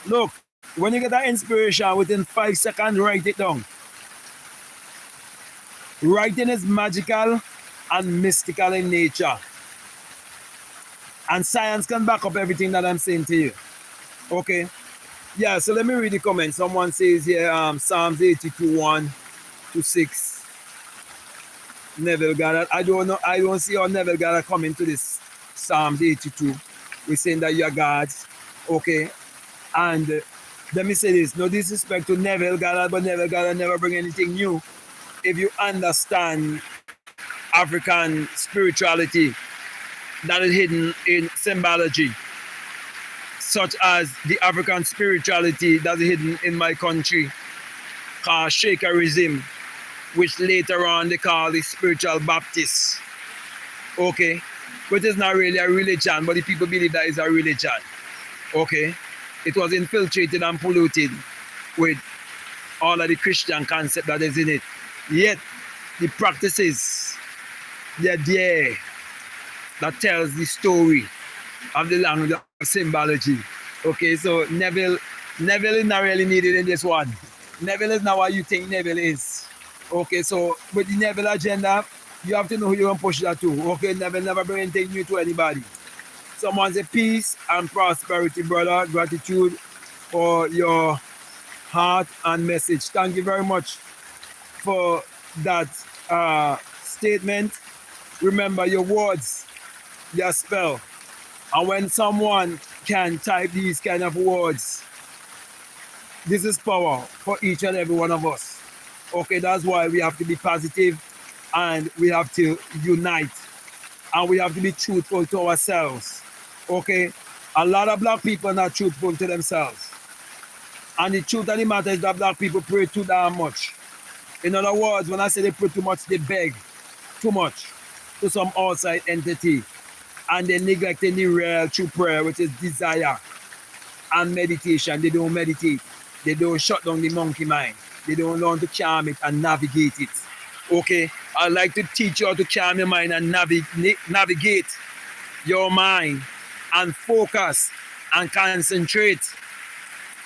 Look, when you get that inspiration, within 5 seconds, write it down. Writing is magical and mystical in nature. And science can back up everything that I'm saying to you. Okay? Yeah, so let me read the comments. Someone says here, Psalms 82:1-6. Neville Goddard. I don't see how Neville Goddard come into this Psalms 82. We're saying that you're God's. Okay? And let me say this. No disrespect to Neville Goddard, but Neville Goddard never bring anything new. If you understand African spirituality that is hidden in symbology, such as the African spirituality that is hidden in my country, called Shakerism, which later on they call the spiritual Baptists. Okay? But it's not really a religion, but the people believe that it's a religion. Okay? It was infiltrated and polluted with all of the Christian concept that is in it. Yet, the practices, they're there that tells the story of the language of symbology. Okay, so Neville is not really needed in this one. Neville is not what you think Neville is. Okay, so with the Neville agenda, you have to know who you're going to push that to. Okay, Neville never bring anything new to anybody. Someone say peace and prosperity, brother. Gratitude for your heart and message. Thank you very much for that statement. Remember your words, your spell. And when someone can type these kind of words, this is power for each and every one of us. Okay, that's why we have to be positive and we have to unite and we have to be truthful to ourselves. Okay? A lot of black people are not truthful to themselves. And the truth of the matter is that black people pray too damn much. In other words, when I say they pray too much, they beg too much to some outside entity. And they neglecting the real true prayer, which is desire and meditation. They don't meditate. They don't shut down the monkey mind. They don't learn to calm it and navigate it. Okay? I like to teach you how to calm your mind and navigate your mind and focus and concentrate.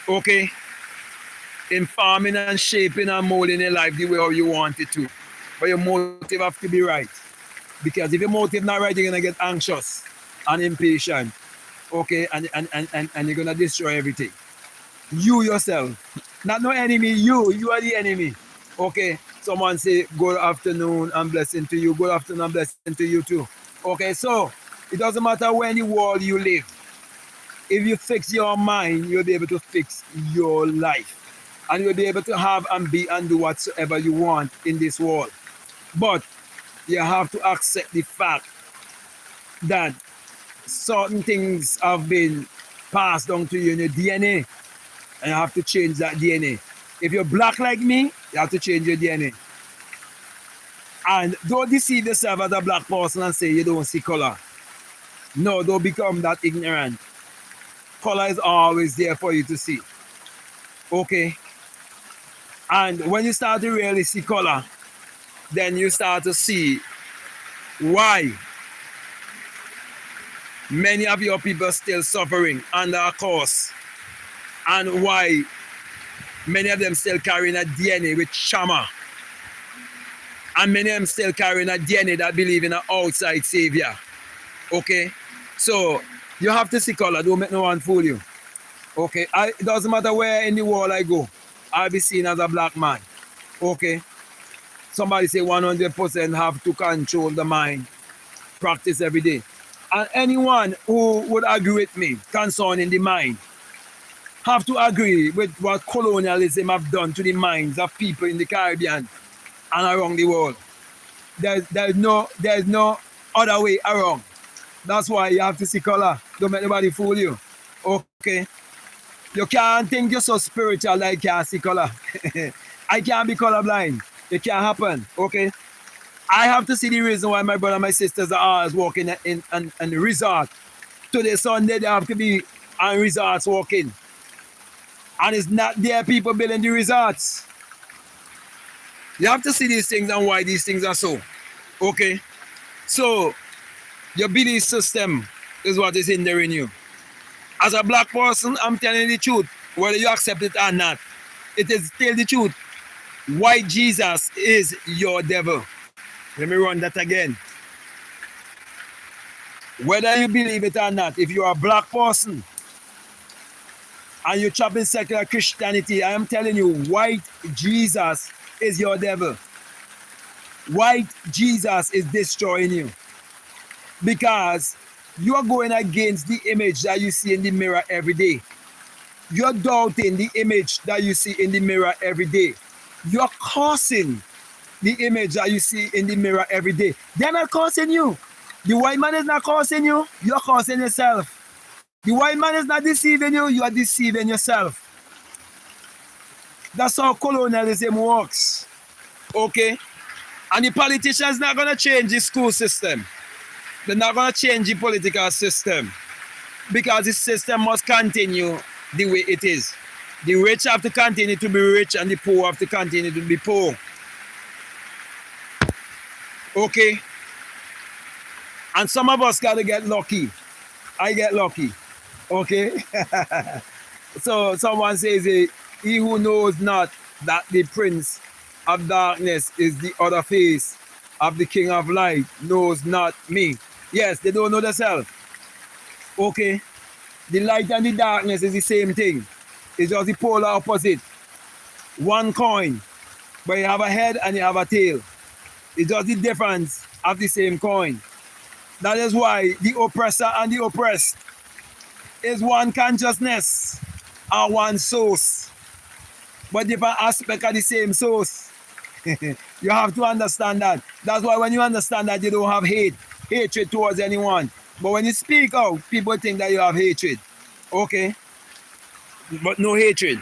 Okay? In farming and shaping and molding your life the way how you want it to. But your motive have to be right. Because if your motive not right, you're gonna get anxious and impatient. Okay, and you're gonna destroy everything. You yourself. Not no enemy, you are the enemy. Okay. Someone say good afternoon and blessing to you. Good afternoon and blessing to you too. Okay, so it doesn't matter where in the world you live. If you fix your mind, you'll be able to fix your life. And you'll be able to have and be and do whatsoever you want in this world. But you have to accept the fact that certain things have been passed down to you in your DNA. And you have to change that DNA. If you're black like me, you have to change your DNA. And don't deceive yourself as a black person and say you don't see color. No, don't become that ignorant. Color is always there for you to see. Okay? And when you start to really see color, then you start to see why many of your people are still suffering under a curse, and why many of them still carrying a DNA with Shama, and many of them still carrying a DNA that believe in an outside savior. Okay? So you have to see color. Don't make no one fool you. Okay? It doesn't matter where in the world I go, I'll be seen as a black man. Okay? Somebody say 100% have to control the mind. Practice every day. And anyone who would agree with me concerning the mind have to agree with what colonialism have done to the minds of people in the Caribbean and around the world. There's no other way around. That's why you have to see color. Don't make nobody fool you. Okay? You can't think you're so spiritual that you can't see color. I can't be colorblind. It can't happen. Okay? I have to see the reason why my brother and my sisters are always walking in the resort. Today, Sunday, they have to be on resorts walking. And it's not their people building the resorts. You have to see these things and why these things are so. Okay? So, your belief system is what is hindering you. As a black person, I'm telling you the truth. Whether you accept it or not, it is still the truth. White Jesus is your devil. Let me run that again. Whether you believe it or not, if you are a black person and you're chopping secular Christianity, I am telling you, white Jesus is your devil. White Jesus is destroying you. Because you are going against the image that you see in the mirror every day. You're doubting the image that you see in the mirror every day. You're causing the image that you see in the mirror every day. They're not causing you. The white man is not causing you. You're causing yourself. The white man is not deceiving you. You are deceiving yourself. That's how colonialism works. Okay? And the politicians not going to change the school system. They're not going to change the political system. Because the system must continue the way it is. The rich have to continue to be rich and the poor have to continue to be poor. Okay? And some of us got to get lucky. I get lucky. Okay? So someone says, he who knows not that the prince of darkness is the other face of the king of light knows not me. Yes, they don't know themselves. Okay? The light and the darkness is the same thing. It's just the polar opposite. One coin, but you have a head and you have a tail. It's just the difference of the same coin. That is why the oppressor and the oppressed is one consciousness and one source, but different aspect of the same source. You have to understand that. That's why when you understand that, you don't have hate. hatred towards anyone. But when you speak out, people think that you have hatred. Okay? But no hatred.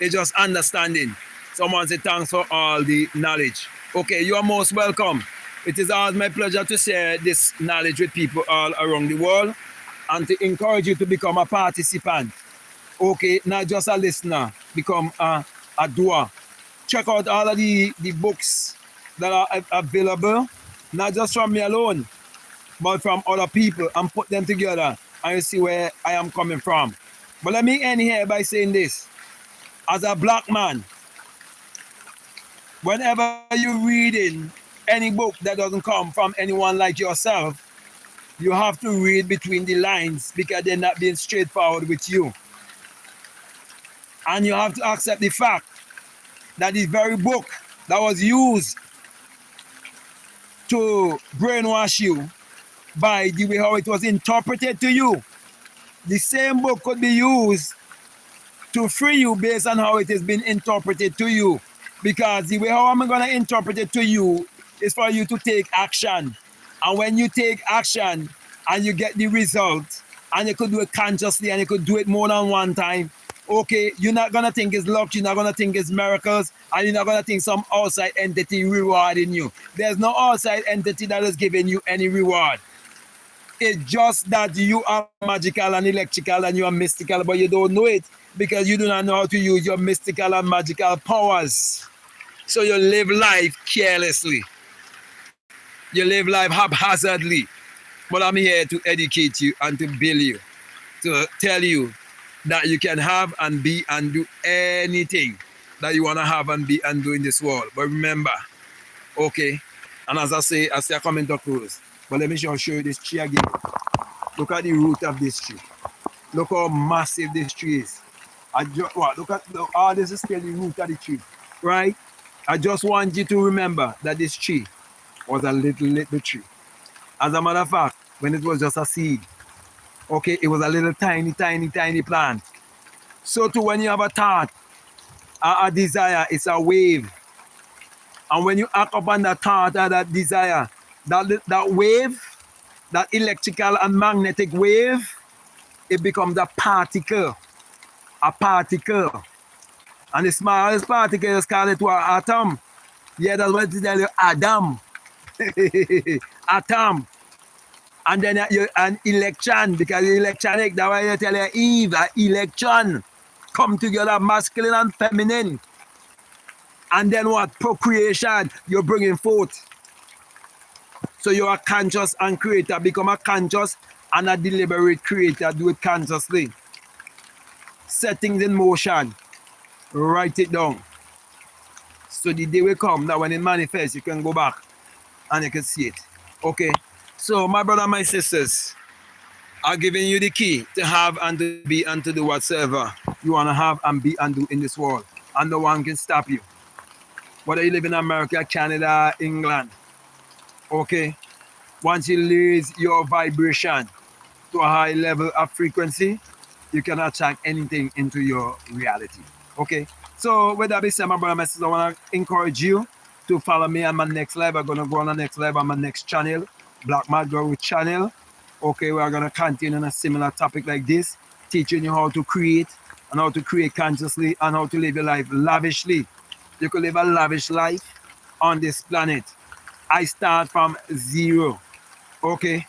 It's just understanding. Someone say thanks for all the knowledge. Okay, you are most welcome. It is always my pleasure to share this knowledge with people all around the world and to encourage you to become a participant. Okay, not just a listener, become a doer. Check out all of the books that are available, not just from me alone, but from other people, and put them together and you see where I am coming from. But let me end here by saying this. As a black man, whenever you're reading any book that doesn't come from anyone like yourself, you have to read between the lines because they're not being straightforward with you. And you have to accept the fact that this very book that was used to brainwash you by the way how it was interpreted to you, the same book could be used to free you based on how it has been interpreted to you. Because the way how I'm going to interpret it to you is for you to take action. And when you take action and you get the result, and you could do it consciously and you could do it more than one time, okay, you're not going to think it's luck, you're not going to think it's miracles, and you're not going to think some outside entity rewarding you. There's no outside entity that is giving you any reward. It's just that you are magical and electrical and you are mystical, but you don't know it because you do not know how to use your mystical and magical powers. So you live life carelessly. You live life haphazardly. But I'm here to educate you and to build you, to tell you that you can have and be and do anything that you want to have and be and do in this world. But remember, okay, and as I say I come into close. But let me show you this tree again. Look at the root of this tree. Look how massive this tree is. Look at all this is still the root of the tree, right? I just want you to remember that this tree was a little tree. As a matter of fact, when it was just a seed, okay, it was a little tiny plant. So too, when you have a thought, a desire, it's a wave. And when you act upon that thought or that desire, that wave, that electrical and magnetic wave, it becomes a particle. A particle. And the smallest particle is called an atom. Yeah, that's what it tells you, Adam. Atom. And then an electron, because electronic, that's why you tell you Eve, an electron. Come together, masculine and feminine. And then what? Procreation, you're bringing forth. So you're a conscious and creator. Become a conscious and a deliberate creator. Do it consciously. Set things in motion. Write it down. So the day will come that when it manifests, you can go back and you can see it. Okay? So my brother, my sisters, I'm giving you the key to have and to be and to do whatsoever you want to have and be and do in this world. And no one can stop you. Whether you live in America, Canada, England. Okay? Once you raise your vibration to a high level of frequency, you can attract anything into your reality. Okay? So with that being said, my brother, my sister, I want to encourage you to follow me on my next live. I'm going to go on the next live on my next channel, Black Mad Guru channel. Okay, we are going to continue on a similar topic like this, teaching you how to create and how to create consciously and how to live your life lavishly. You can live a lavish life on this planet. I start from zero. Okay?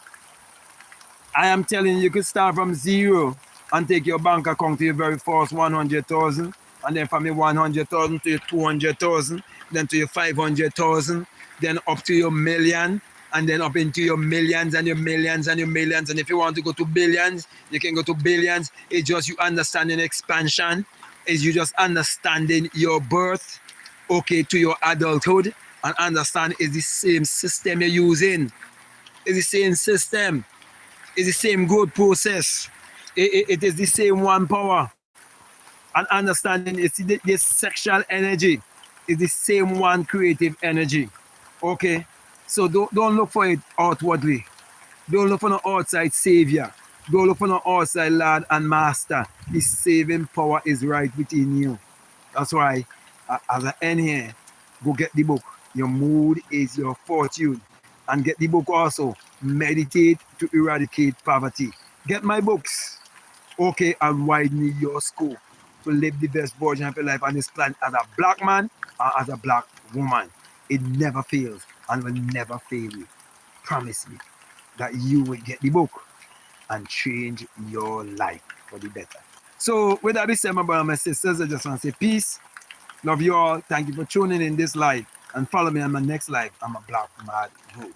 I am telling you, you can start from zero and take your bank account to your very first 100,000, and then from your 100,000 to your 200,000, then to your 500,000, then up to your million, and then up into your millions and your millions and your millions. And if you want to go to billions, you can go to billions. It's just you understanding expansion. It's you just understanding your birth, okay, to your adulthood, and understand it's the same system you're using. It's the same system. It's the same growth process. It is the same one power. And understanding it's the sexual energy. It's the same one creative energy. Okay? So don't look for it outwardly. Don't look for no outside savior. Don't look for no outside Lord and Master. The saving power is right within you. That's why, as I end here, go get the book. Your mood is your fortune. And get the book also, Meditate to eradicate poverty. Get my books, okay, and widen your scope to live the best version of your life on this planet as a black man or as a black woman. It never fails and will never fail you. Promise me that you will get the book and change your life for the better. So, with that being said, my brothers and my sisters, I just want to say peace. Love you all. Thank you for tuning in this live and follow me on my next live. I'm a Black Mad Guru.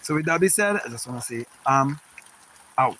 So, with that being said, I just want to say I'm out.